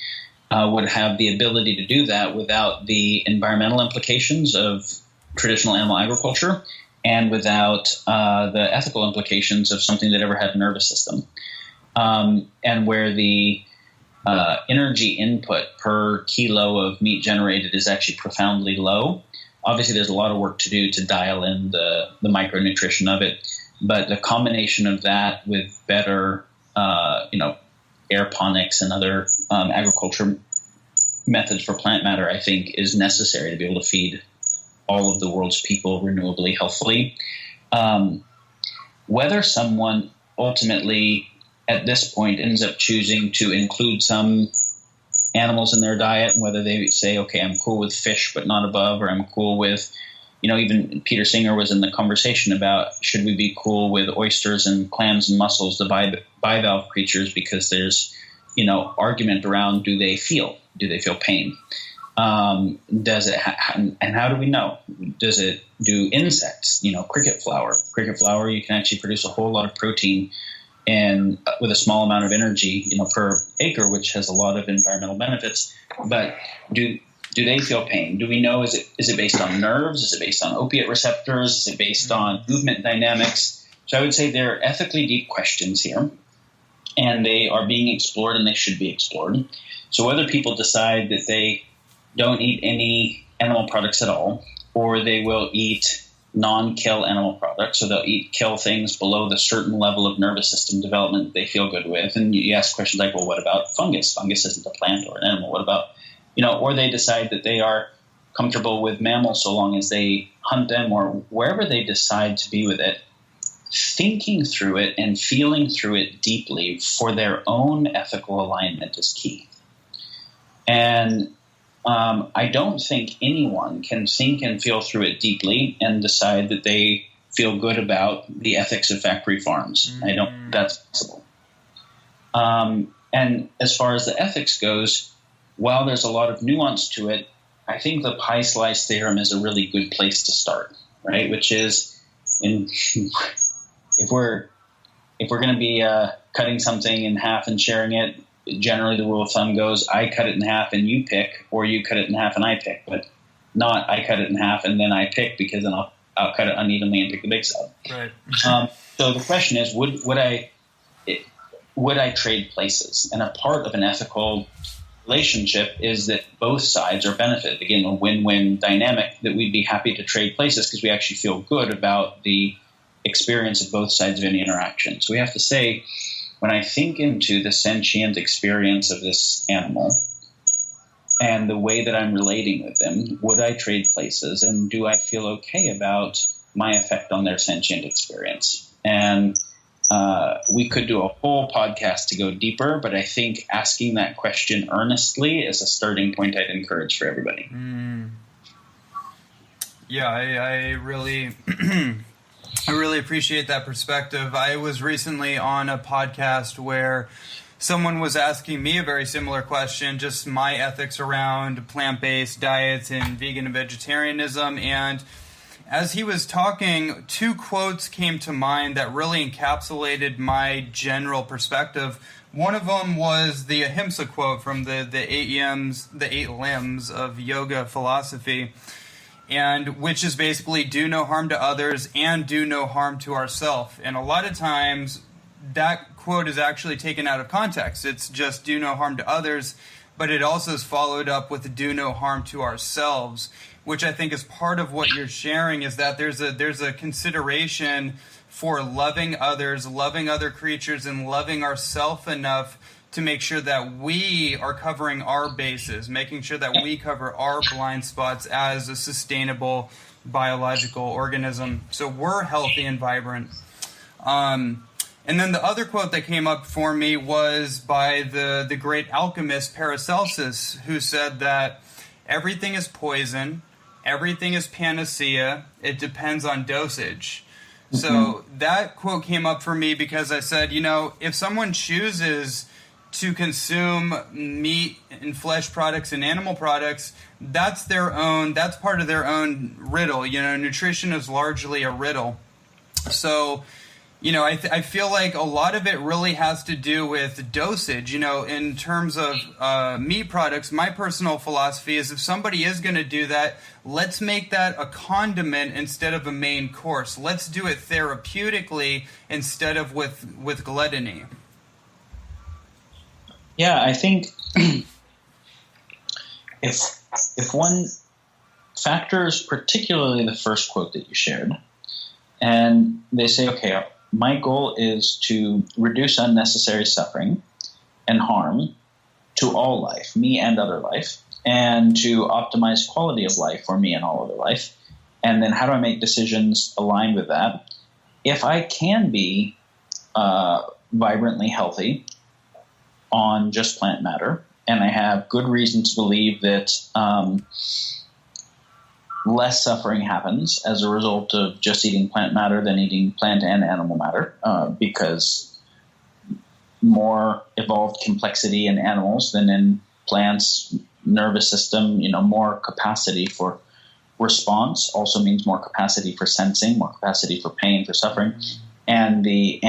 would have the ability to do that without the environmental implications of traditional animal agriculture, and without the ethical implications of something that ever had a nervous system, and where the energy input per kilo of meat generated is actually profoundly low. Obviously, there's a lot of work to do to dial in the micronutrition of it, but the combination of that with better, aeroponics and other agriculture methods for plant matter, I think, is necessary to be able to feed all of the world's people renewably, healthfully. Whether someone ultimately at this point ends up choosing to include some animals in their diet, and whether they say, okay, I'm cool with fish but not above, or I'm cool with, even Peter Singer was in the conversation about, should we be cool with oysters and clams and mussels, the bivalve creatures, because there's argument around, do they feel pain? Does it and how do we know? Does it do insects? Cricket flour, you can actually produce a whole lot of protein and with a small amount of energy, per acre, which has a lot of environmental benefits. But do they feel pain? Do we know, is it based on nerves? Is it based on opiate receptors? Is it based on movement dynamics? So I would say there are ethically deep questions here, and they are being explored, and they should be explored. So whether people decide that they don't eat any animal products at all, or they will eat non-kill animal products, so they'll kill things below the certain level of nervous system development they feel good with. And you ask questions like, well, what about fungus? Fungus isn't a plant or an animal. What about, or they decide that they are comfortable with mammals so long as they hunt them, or wherever they decide to be with it, thinking through it and feeling through it deeply for their own ethical alignment is key. And I don't think anyone can think and feel through it deeply and decide that they feel good about the ethics of factory farms. Mm-hmm. I don't think that's possible. And as far as the ethics goes, while there's a lot of nuance to it, I think the pie slice theorem is a really good place to start, right? Which is, if we're going to be cutting something in half and sharing it, generally the rule of thumb goes, I cut it in half and you pick, or you cut it in half and I pick, but not I cut it in half and then I pick, because then I'll cut it unevenly and pick the big side. Right. So the question is, would I trade places? And a part of an ethical relationship is that both sides are benefited. Again, a win-win dynamic, that we'd be happy to trade places because we actually feel good about the experience of both sides of any interaction. So we have to say, when I think into the sentient experience of this animal and the way that I'm relating with them, would I trade places? And do I feel okay about my effect on their sentient experience? And we could do a whole podcast to go deeper, but I think asking that question earnestly is a starting point I'd encourage for everybody. Yeah, I really... I really appreciate that perspective. I was recently on a podcast where someone was asking me a very similar question, just my ethics around plant-based diets and vegan and vegetarianism. And as he was talking, two quotes came to mind that really encapsulated my general perspective. One of them was the Ahimsa quote from the eight limbs of yoga philosophy, and which is basically do no harm to others and do no harm to ourselves. And a lot of times that quote is actually taken out of context. It's just do no harm to others, but it also is followed up with do no harm to ourselves, which I think is part of what you're sharing, is that there's a consideration for loving others, loving other creatures, and loving ourselves enough to make sure that we are covering our bases, making sure that we cover our blind spots as a sustainable biological organism, so we're healthy and vibrant. And then the other quote that came up for me was by the great alchemist Paracelsus, who said that everything is poison, everything is panacea, it depends on dosage. So that quote came up for me because I said, if someone chooses to consume meat and flesh products and animal products, that's part of their own riddle. Nutrition is largely a riddle. So, I feel like a lot of it really has to do with dosage. In terms of meat products, my personal philosophy is if somebody is going to do that, let's make that a condiment instead of a main course. Let's do it therapeutically instead of with gluttony. Yeah, I think if one factors particularly the first quote that you shared, and they say, okay, my goal is to reduce unnecessary suffering and harm to all life, me and other life, and to optimize quality of life for me and all other life. And then how do I make decisions aligned with that? If I can be vibrantly healthy on just plant matter, and I have good reason to believe that less suffering happens as a result of just eating plant matter than eating plant and animal matter, because more evolved complexity in animals than in plants, nervous system, more capacity for response also means more capacity for sensing, more capacity for pain, for suffering. And the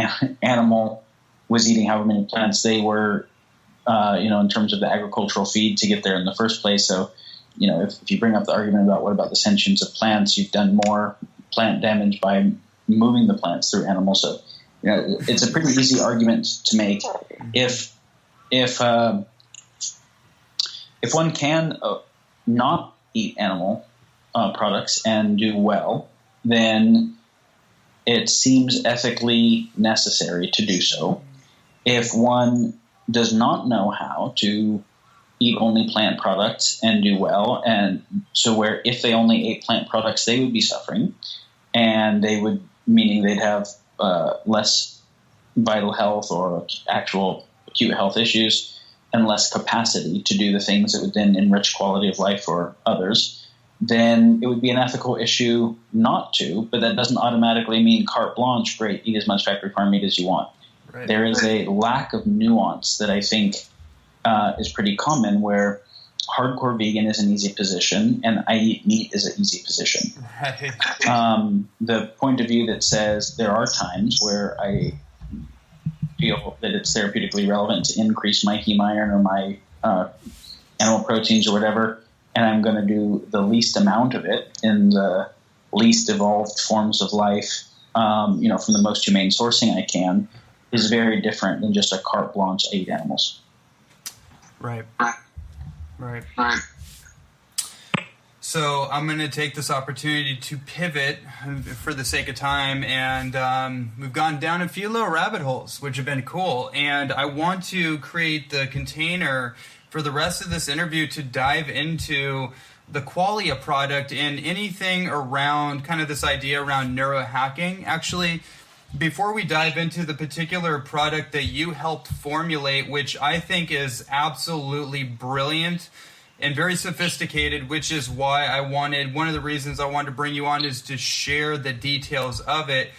animal was eating however many plants they were, in terms of the agricultural feed to get there in the first place. So, if you bring up the argument about what about the sentience of plants, you've done more plant damage by moving the plants through animals. So, it's a pretty easy argument to make. If one can not eat animal products and do well, then it seems ethically necessary to do so. If one does not know how to eat only plant products and do well, and so where if they only ate plant products, they would be suffering, and meaning they'd have less vital health or actual acute health issues and less capacity to do the things that would then enrich quality of life for others, then it would be an ethical issue not to, but that doesn't automatically mean carte blanche, great, eat as much factory farm meat as you want. Right. There is a lack of nuance that I think is pretty common, where hardcore vegan is an easy position and I eat meat is an easy position. Right. The point of view that says there are times where I feel that it's therapeutically relevant to increase my heme iron or my animal proteins or whatever, and I'm going to do the least amount of it in the least evolved forms of life, from the most humane sourcing I can, is very different than just a carte blanche eat animals. Right. So I'm going to take this opportunity to pivot for the sake of time, and we've gone down a few little rabbit holes, which have been cool, and I want to create the container for the rest of this interview to dive into the qualia product and anything around kind of this idea around neurohacking. Actually, before we dive into the particular product that you helped formulate, which I think is absolutely brilliant and very sophisticated, which is why one of the reasons I wanted to bring you on is to share the details of it.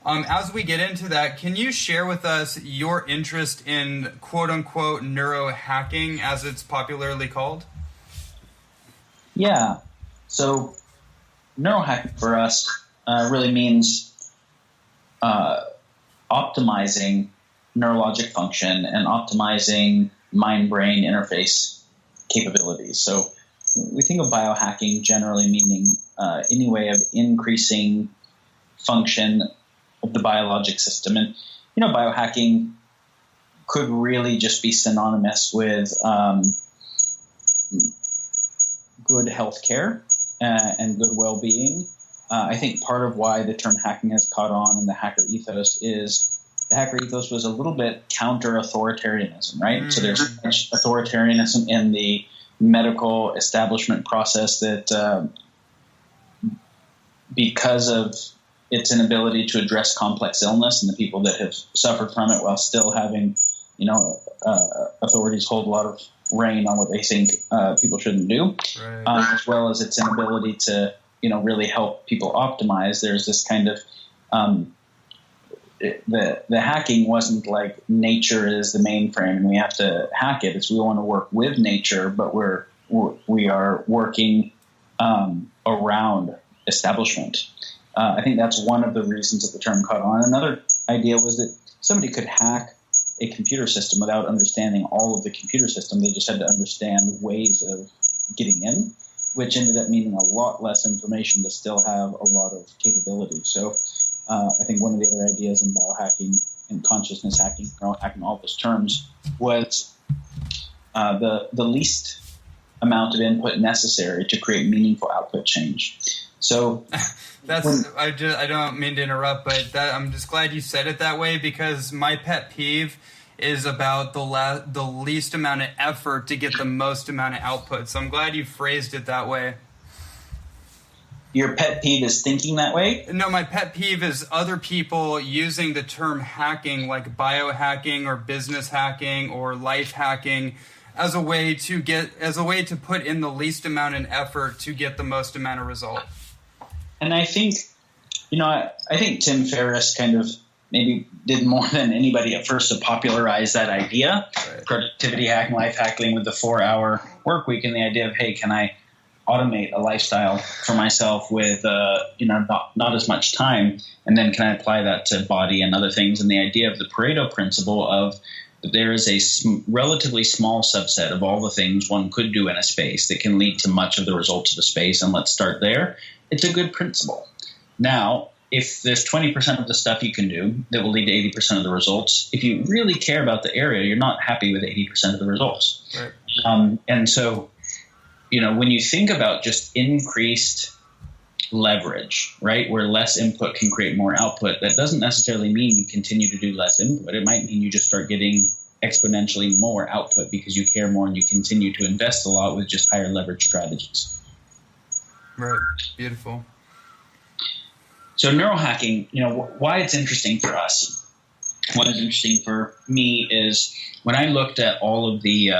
As we get into that, can you share with us your interest in quote-unquote neurohacking, as it's popularly called? Yeah. So neurohacking for us really means optimizing neurologic function and optimizing mind-brain interface capabilities. So we think of biohacking generally meaning any way of increasing function of the biologic system. And, biohacking could really just be synonymous with good healthcare and good well-being. I think part of why the term hacking has caught on in the hacker ethos is the hacker ethos was a little bit counter-authoritarianism, right? So there's so much authoritarianism in the medical establishment process that because of its inability to address complex illness and the people that have suffered from it while still having, authorities hold a lot of rein on what they think people shouldn't do, as well as its inability to, really help people optimize. There's this kind of the hacking wasn't like nature is the mainframe and we have to hack it. It's we want to work with nature, but we are working around establishment. I think that's one of the reasons that the term caught on. Another idea was that somebody could hack a computer system without understanding all of the computer system. They just had to understand ways of getting in, which ended up meaning a lot less information to still have a lot of capability. So I think one of the other ideas in biohacking and consciousness hacking, neural hacking, all those terms, was the least amount of input necessary to create meaningful output change. So I don't mean to interrupt, but I'm just glad you said it that way, because my pet peeve is about the least amount of effort to get the most amount of output. So I'm glad you phrased it that way. Your pet peeve is thinking that way? No, my pet peeve is other people using the term hacking, like biohacking or business hacking or life hacking, as a way to put in the least amount of effort to get the most amount of result. And I think, I think Tim Ferriss kind of maybe did more than anybody at first to popularize that idea, productivity hacking, life hacking with the 4-hour work week, and the idea of, hey, can I automate a lifestyle for myself with, not as much time, and then can I apply that to body and other things? And the idea of the Pareto principle of there is a relatively small subset of all the things one could do in a space that can lead to much of the results of the space, and let's start there. It's a good principle. Now, if there's 20% of the stuff you can do that will lead to 80% of the results, if you really care about the area, you're not happy with 80% of the results. Right. And so, when you think about just increased leverage, right, where less input can create more output, that doesn't necessarily mean you continue to do less input. It might mean you just start getting exponentially more output because you care more and you continue to invest a lot with just higher leverage strategies. Right. Beautiful. So neurohacking, why it's interesting for us, what is interesting for me is when I looked at all of the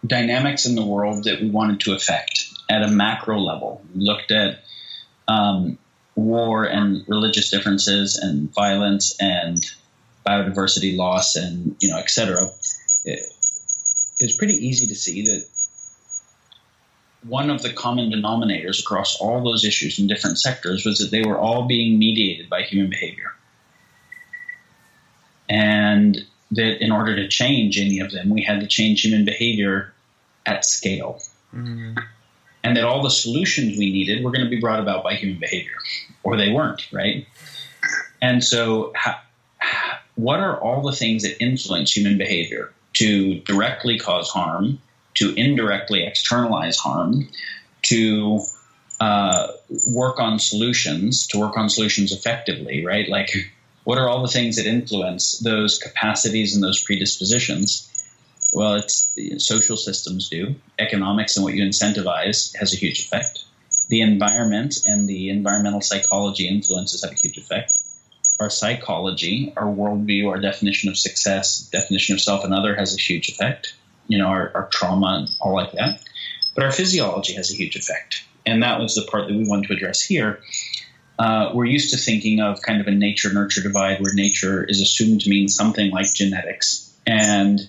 dynamics in the world that we wanted to affect at a macro level, we looked at war and religious differences and violence and biodiversity loss and, et cetera. It's pretty easy to see that one of the common denominators across all those issues in different sectors was that they were all being mediated by human behavior. And that in order to change any of them, we had to change human behavior at scale. Mm-hmm. And that all the solutions we needed were going to be brought about by human behavior, or they weren't, right? And so what are all the things that influence human behavior to directly cause harm, to indirectly externalize harm, to work on solutions effectively, right? Like, what are all the things that influence those capacities and those predispositions? Well, it's social systems do. Economics and what you incentivize has a huge effect. The environment and the environmental psychology influences have a huge effect. Our psychology, our worldview, our definition of success, definition of self and other has a huge effect. Our trauma and all like that. But our physiology has a huge effect. And that was the part that we wanted to address here. We're used to thinking of kind of a nature-nurture divide where nature is assumed to mean something like genetics and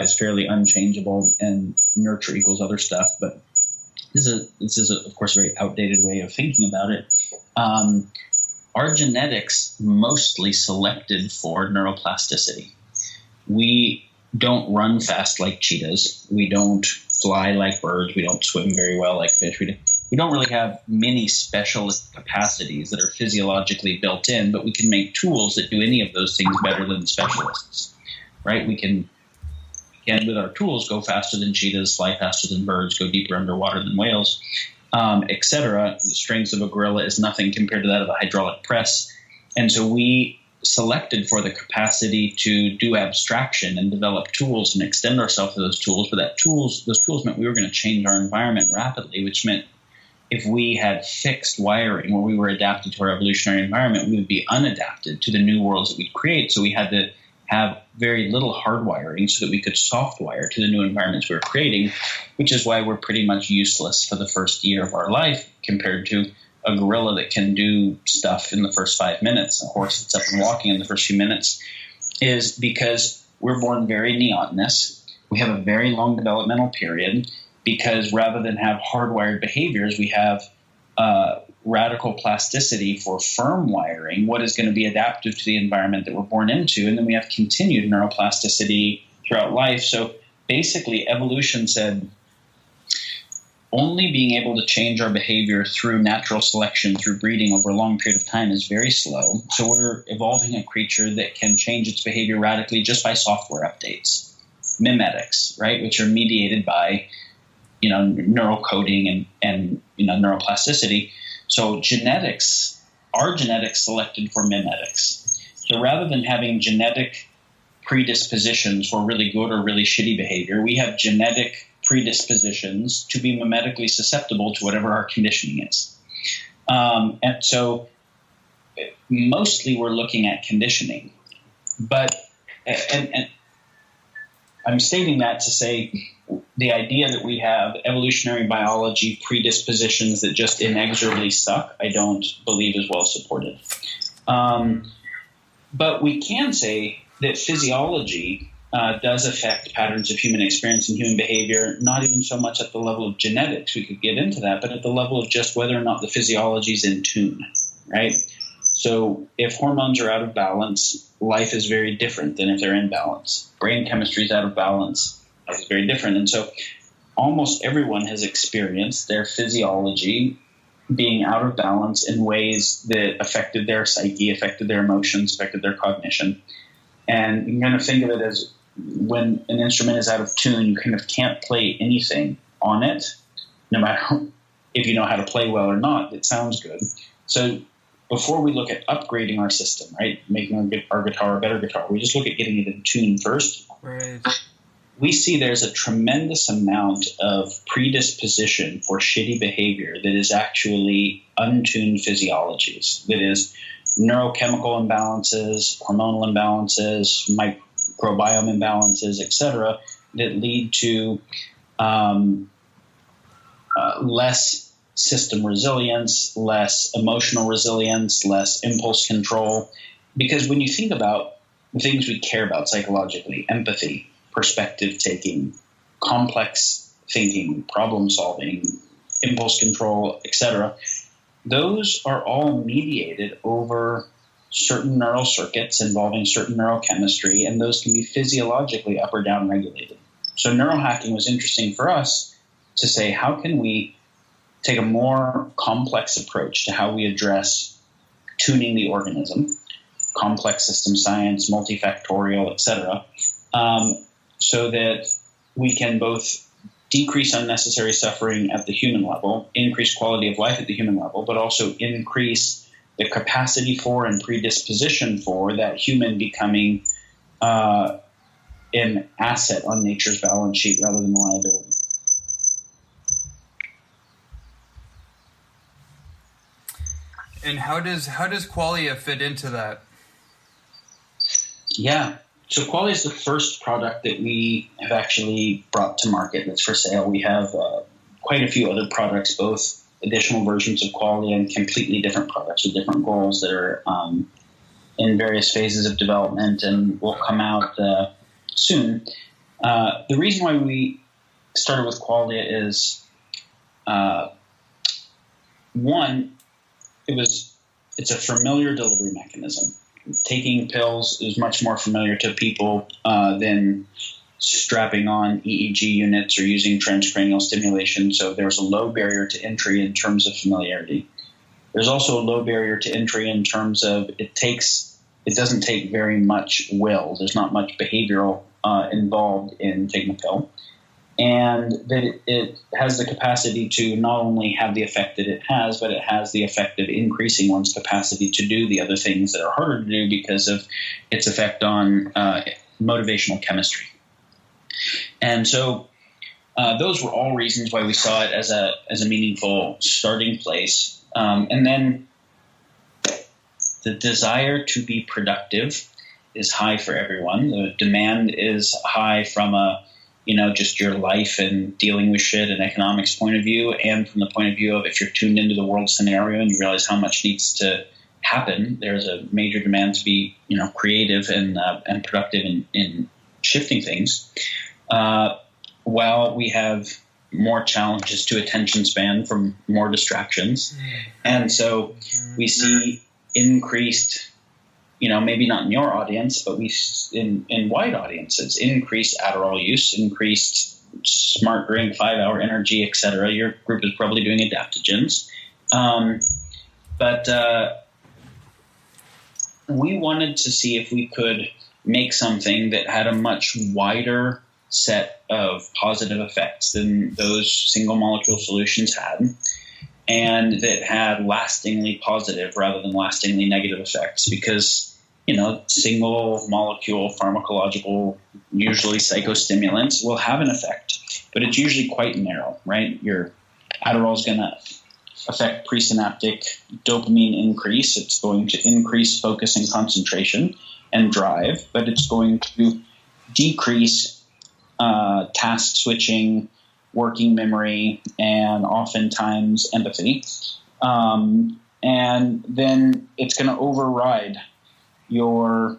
is fairly unchangeable and nurture equals other stuff. But this is of course, a very outdated way of thinking about it. Our genetics mostly selected for neuroplasticity. We don't run fast like cheetahs. We don't fly like birds. We don't swim very well like fish. We don't really have many specialist capacities that are physiologically built in, but we can make tools that do any of those things better than specialists, right? We can with our tools, go faster than cheetahs, fly faster than birds, go deeper underwater than whales, etc. The strength of a gorilla is nothing compared to that of a hydraulic press. And so we selected for the capacity to do abstraction and develop tools and extend ourselves to those tools. But those tools meant we were going to change our environment rapidly, which meant if we had fixed wiring where we were adapted to our evolutionary environment, we would be unadapted to the new worlds that we'd create. So we had to have very little hardwiring so that we could softwire to the new environments we were creating, which is why we're pretty much useless for the first year of our life compared to a gorilla that can do stuff in the first 5 minutes, a horse that's up and walking in the first few minutes, is because we're born very neotenous. We have a very long developmental period because rather than have hardwired behaviors, we have radical plasticity for firm wiring, what is going to be adaptive to the environment that we're born into, and then we have continued neuroplasticity throughout life. So basically, evolution said only being able to change our behavior through natural selection, through breeding over a long period of time is very slow. So we're evolving a creature that can change its behavior radically just by software updates, mimetics, right, which are mediated by neural coding and neuroplasticity. So our genetics selected for mimetics. So rather than having genetic predispositions for really good or really shitty behavior, we have genetic predispositions to be mimetically susceptible to whatever our conditioning is. And so mostly we're looking at conditioning. But and I'm stating that to say the idea that we have evolutionary biology predispositions that just inexorably suck, I don't believe is well supported. But we can say that physiology does affect patterns of human experience and human behavior, not even so much at the level of genetics, we could get into that, but at the level of just whether or not the physiology is in tune, right? So if hormones are out of balance, life is very different than if they're in balance. Brain chemistry is out of balance. Life is very different. And so almost everyone has experienced their physiology being out of balance in ways that affected their psyche, affected their emotions, affected their cognition. And you kind of think of it as when an instrument is out of tune, you kind of can't play anything on it, no matter if you know how to play well or not. It sounds good. So before we look at upgrading our system, right, making our guitar a better guitar, we just look at getting it in tune first. Right. We see there's a tremendous amount of predisposition for shitty behavior that is actually untuned physiologies, that is neurochemical imbalances, hormonal imbalances, microbiome imbalances, etc., that lead to less system resilience, less emotional resilience, less impulse control. Because when you think about the things we care about psychologically, empathy, perspective taking, complex thinking, problem solving, impulse control, etc., those are all mediated over certain neural circuits involving certain neurochemistry, and those can be physiologically up or down regulated. So neurohacking was interesting for us to say, how can we take a more complex approach to how we address tuning the organism, complex system science, multifactorial, etc., so that we can both decrease unnecessary suffering at the human level, increase quality of life at the human level, but also increase the capacity for and predisposition for that human becoming an asset on nature's balance sheet rather than a liability. And how does Qualia fit into that? Yeah. So Qualia is the first product that we have actually brought to market that's for sale. We have quite a few other products, both additional versions of Qualia and completely different products with different goals that are in various phases of development and will come out soon. The reason why we started with Qualia is, one, it's a familiar delivery mechanism. Taking pills is much more familiar to people than strapping on EEG units or using transcranial stimulation. So there's a low barrier to entry in terms of familiarity. There's also a low barrier to entry in terms of it doesn't take very much will. There's not much behavioral involved in taking a pill. and that it has the capacity to not only have the effect that it has, but it has the effect of increasing one's capacity to do the other things that are harder to do because of its effect on motivational chemistry. And so those were all reasons why we saw it as a meaningful starting place. And then the desire to be productive is high for everyone. The demand is high from just your life and dealing with shit and economics point of view, and from the point of view of if you're tuned into the world scenario and you realize how much needs to happen, there's a major demand to be, creative and productive in shifting things. While we have more challenges to attention span from more distractions. And so we see increased, maybe not in your audience, but in wide audiences, increased Adderall use, increased smart drink, 5-hour energy, etc. Your group is probably doing adaptogens. But we wanted to see if we could make something that had a much wider set of positive effects than those single molecule solutions had, and that had lastingly positive rather than lastingly negative effects, because single molecule pharmacological, usually psychostimulants, will have an effect, but it's usually quite narrow, right? Your Adderall is going to affect presynaptic dopamine increase. It's going to increase focus and concentration and drive, but it's going to decrease task switching, working memory, and oftentimes empathy. And then it's going to override and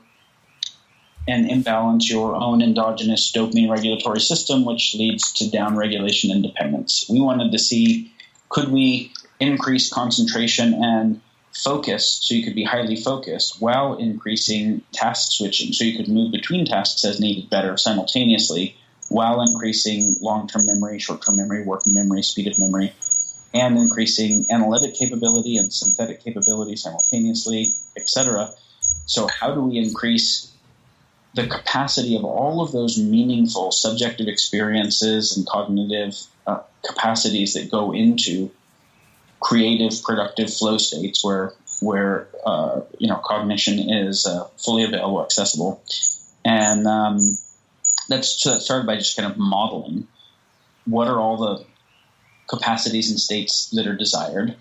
imbalance your own endogenous dopamine regulatory system, which leads to downregulation and dependence. We wanted to see, could we increase concentration and focus so you could be highly focused while increasing task switching, so you could move between tasks as needed better simultaneously, while increasing long-term memory, short-term memory, working memory, speed of memory, and increasing analytic capability and synthetic capability simultaneously, etc. So how do we increase the capacity of all of those meaningful subjective experiences and cognitive capacities that go into creative, productive flow states where cognition is fully available, accessible, and that started by just kind of modeling what are all the capacities and states that are desired,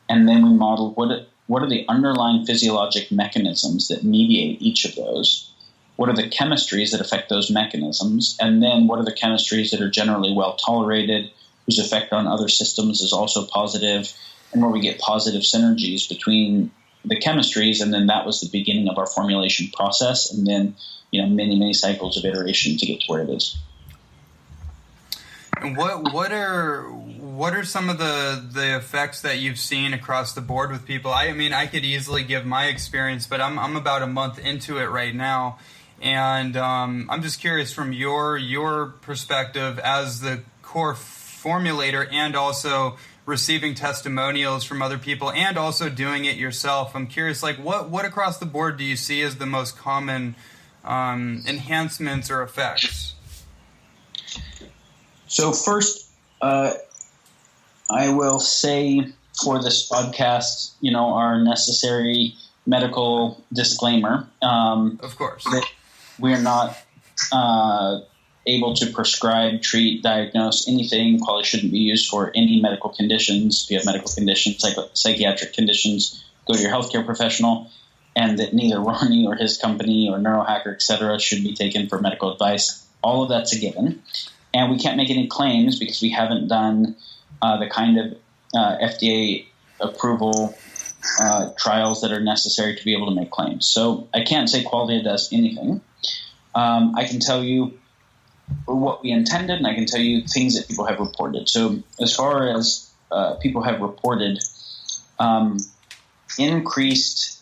and then we modeled what are the underlying physiologic mechanisms that mediate each of those, what are the chemistries that affect those mechanisms, and then what are the chemistries that are generally well tolerated, whose effect on other systems is also positive, and where we get positive synergies between the chemistries, and then that was the beginning of our formulation process, and then many cycles of iteration to get to where it is. And what are some of the effects that you've seen across the board with people? I mean, I could easily give my experience, but I'm about a month into it right now, and I'm just curious from your perspective as the core formulator, and also receiving testimonials from other people, and also doing it yourself. I'm curious, like what across the board do you see as the most common enhancements or effects? So first, I will say for this podcast, our necessary medical disclaimer. Of course. That we're not able to prescribe, treat, diagnose anything. Probably shouldn't be used for any medical conditions. If you have medical conditions, psychiatric conditions, go to your healthcare professional. And that neither Ronnie or his company or Neurohacker, et cetera, should be taken for medical advice. All of that's a given. And we can't make any claims because we haven't done the kind of FDA approval trials that are necessary to be able to make claims. So I can't say Qualia does anything. I can tell you what we intended, and I can tell you things that people have reported. So as far as people have reported, increased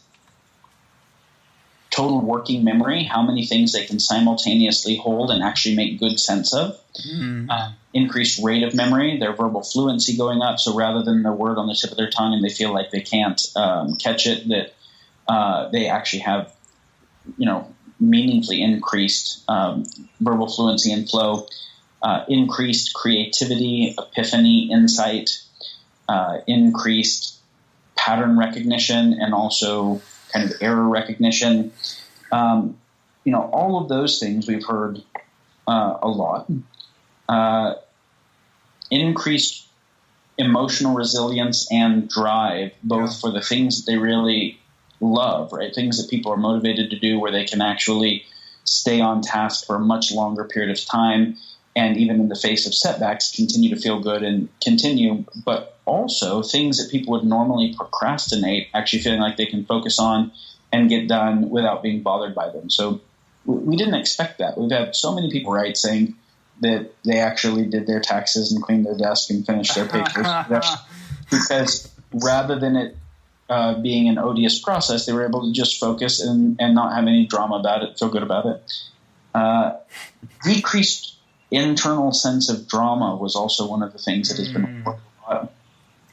total working memory, how many things they can simultaneously hold and actually make good sense of. Increased rate of memory, their verbal fluency going up. So rather than the word on the tip of their tongue and they feel like they can't catch it, that they actually have, meaningfully increased verbal fluency and flow. increased creativity, epiphany, insight, increased pattern recognition, and also kind of error recognition. All of those things we've heard a lot. Increased emotional resilience and drive, both for the things that they really love, right? Things that people are motivated to do, where they can actually stay on task for a much longer period of time, and even in the face of setbacks, continue to feel good and continue. But also things that people would normally procrastinate, actually feeling like they can focus on and get done without being bothered by them. So we didn't expect that. We've had so many people write saying that they actually did their taxes and cleaned their desk and finished their papers. Because rather than it being an odious process, they were able to just focus and not have any drama about it, feel good about it. Decreased internal sense of drama was also one of the things that has been important a lot,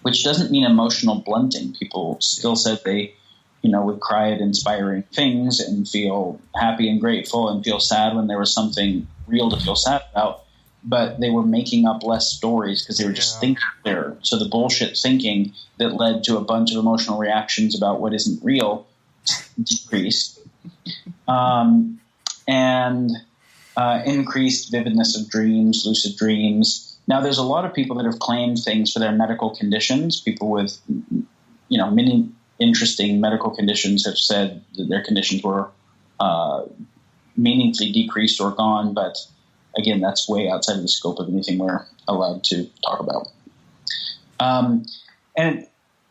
which doesn't mean emotional blunting. People still said they would cry at inspiring things and feel happy and grateful and feel sad when there was something real to feel sad about, but they were making up less stories because they were just thinking clearer. So the bullshit thinking that led to a bunch of emotional reactions about what isn't real decreased. And increased vividness of dreams, lucid dreams. Now, there's a lot of people that have claimed things for their medical conditions. People with, many interesting medical conditions have said that their conditions were meaningfully decreased or gone. But again, that's way outside of the scope of anything we're allowed to talk about. And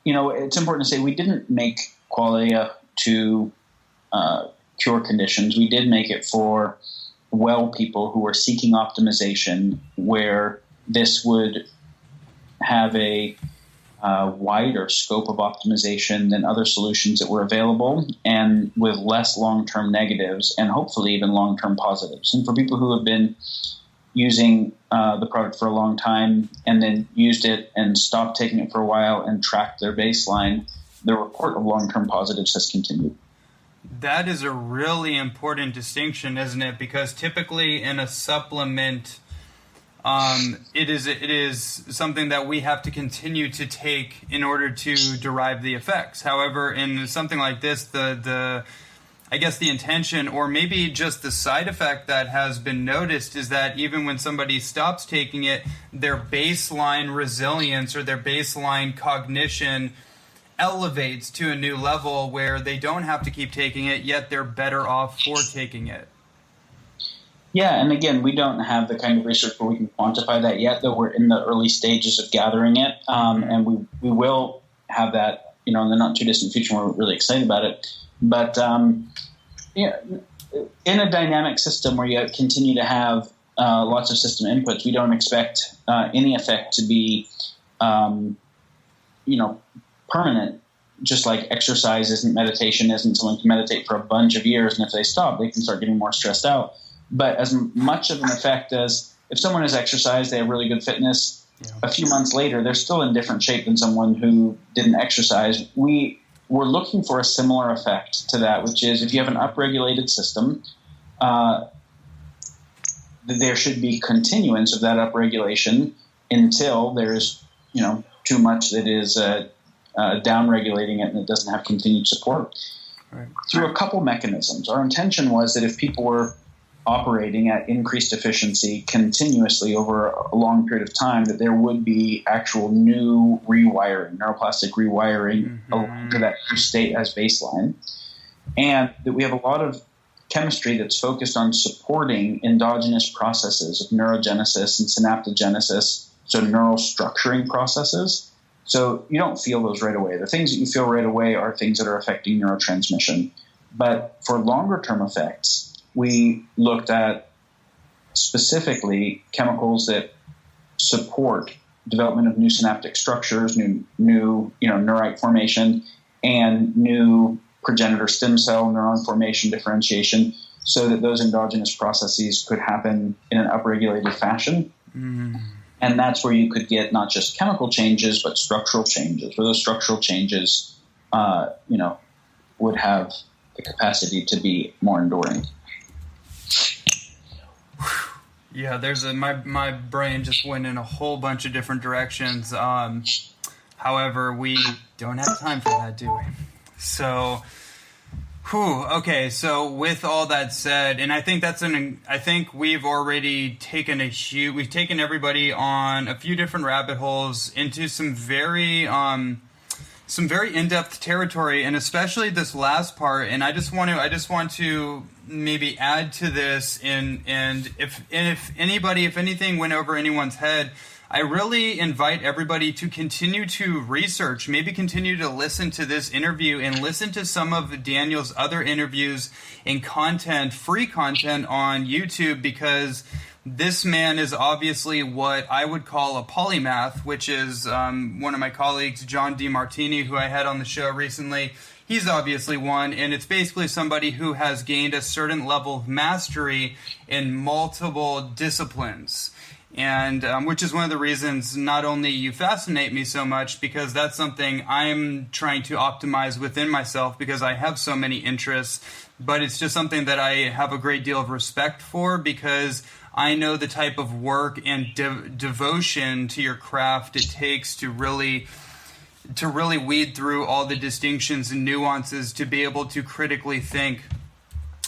it's important to say we didn't make qualia to cure conditions. We did make it for well people who are seeking optimization, where this would have a wider scope of optimization than other solutions that were available, and with less long-term negatives and hopefully even long-term positives. And for people who have been using the product for a long time and then used it and stopped taking it for a while and tracked their baseline, the report of long-term positives has continued. That is a really important distinction, isn't it? Because typically in a supplement, it is something that we have to continue to take in order to derive the effects. However, in something like this, I guess the intention, or maybe just the side effect that has been noticed, is that even when somebody stops taking it, their baseline resilience or their baseline cognition elevates to a new level where they don't have to keep taking it, yet they're better off for taking it. Yeah, and again, we don't have the kind of research where we can quantify that yet, though we're in the early stages of gathering it, and we will have that, in the not too distant future. We're really excited about it. But in a dynamic system where you continue to have lots of system inputs, we don't expect any effect to be, permanent. Just like exercise isn't, meditation isn't. Someone can meditate for a bunch of years, and if they stop, they can start getting more stressed out. But as much of an effect as if someone has exercised, they have really good fitness, a few months later, they're still in different shape than someone who didn't exercise. We're looking for a similar effect to that, which is if you have an upregulated system, there should be continuance of that upregulation until there's, too much that is downregulating it and it doesn't have continued support. Right. Through a couple mechanisms. Our intention was that if people were operating at increased efficiency continuously over a long period of time, that there would be actual new rewiring, neuroplastic rewiring along to that new state as baseline. And that we have a lot of chemistry that's focused on supporting endogenous processes of neurogenesis and synaptogenesis, so neural structuring processes. So you don't feel those right away. The things that you feel right away are things that are affecting neurotransmission. But for longer-term effects, we looked at specifically chemicals that support development of new synaptic structures, new neurite formation, and new progenitor stem cell neuron formation differentiation, so that those endogenous processes could happen in an upregulated fashion. And that's where you could get not just chemical changes, but structural changes, where those structural changes, would have the capacity to be more enduring. Yeah, my brain just went in a whole bunch of different directions. However, we don't have time for that, do we? So, okay. So with all that said, and I think I think we've already taken we've taken everybody on a few different rabbit holes into some very in-depth territory, and especially this last part. And I just want to maybe add to this, and if anything went over anyone's head, I really invite everybody to continue to research, maybe continue to listen to this interview and listen to some of Daniel's other interviews and free content on YouTube, because this man is obviously what I would call a polymath, which is one of my colleagues, John DeMartini, who I had on the show recently. He's obviously one, and it's basically somebody who has gained a certain level of mastery in multiple disciplines. And which is one of the reasons not only you fascinate me so much, because that's something I'm trying to optimize within myself because I have so many interests, but it's just something that I have a great deal of respect for, because I know the type of work and devotion to your craft it takes to really weed through all the distinctions and nuances to be able to critically think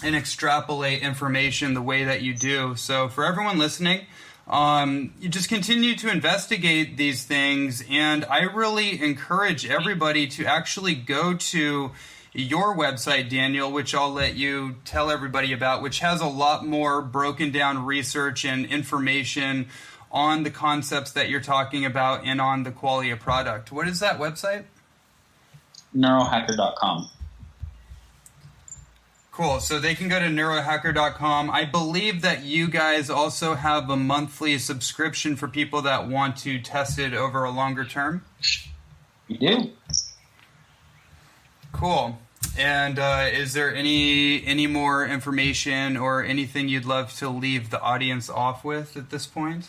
and extrapolate information the way that you do. So for everyone listening, you just continue to investigate these things, and I really encourage everybody to actually go to your website, Daniel, which I'll let you tell everybody about, which has a lot more broken down research and information on the concepts that you're talking about and on the quality of product. What is that website? Neurohacker.com. Cool. So they can go to neurohacker.com. I believe that you guys also have a monthly subscription for people that want to test it over a longer term. We do. Cool. And is there any more information or anything you'd love to leave the audience off with at this point?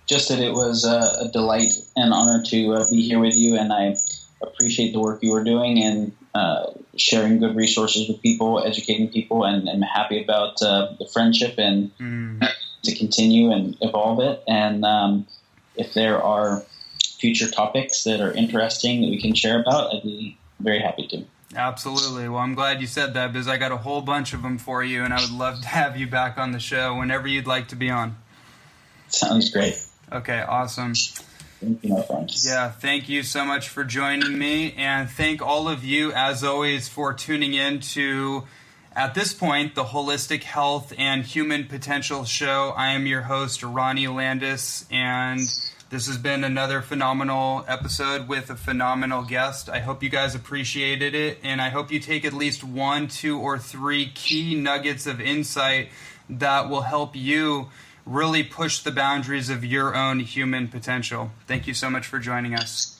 Just that it was a delight and honor to be here with you, and I appreciate the work you are doing and sharing good resources with people, educating people, and I'm happy about the friendship and to continue and evolve it. And if there are future topics that are interesting that we can share about, I'd be very happy to. Absolutely. Well, I'm glad you said that, because I got a whole bunch of them for you, and I would love to have you back on the show whenever you'd like to be on. Sounds great. Okay, awesome. Thank you, my friend. Yeah, thank you so much for joining me, and thank all of you, as always, for tuning in to, at this point, the Holistic Health and Human Potential Show. I am your host, Ronnie Landis, and this has been another phenomenal episode with a phenomenal guest. I hope you guys appreciated it, and I hope you take at least 1, 2, or 3 key nuggets of insight that will help you really push the boundaries of your own human potential. Thank you so much for joining us.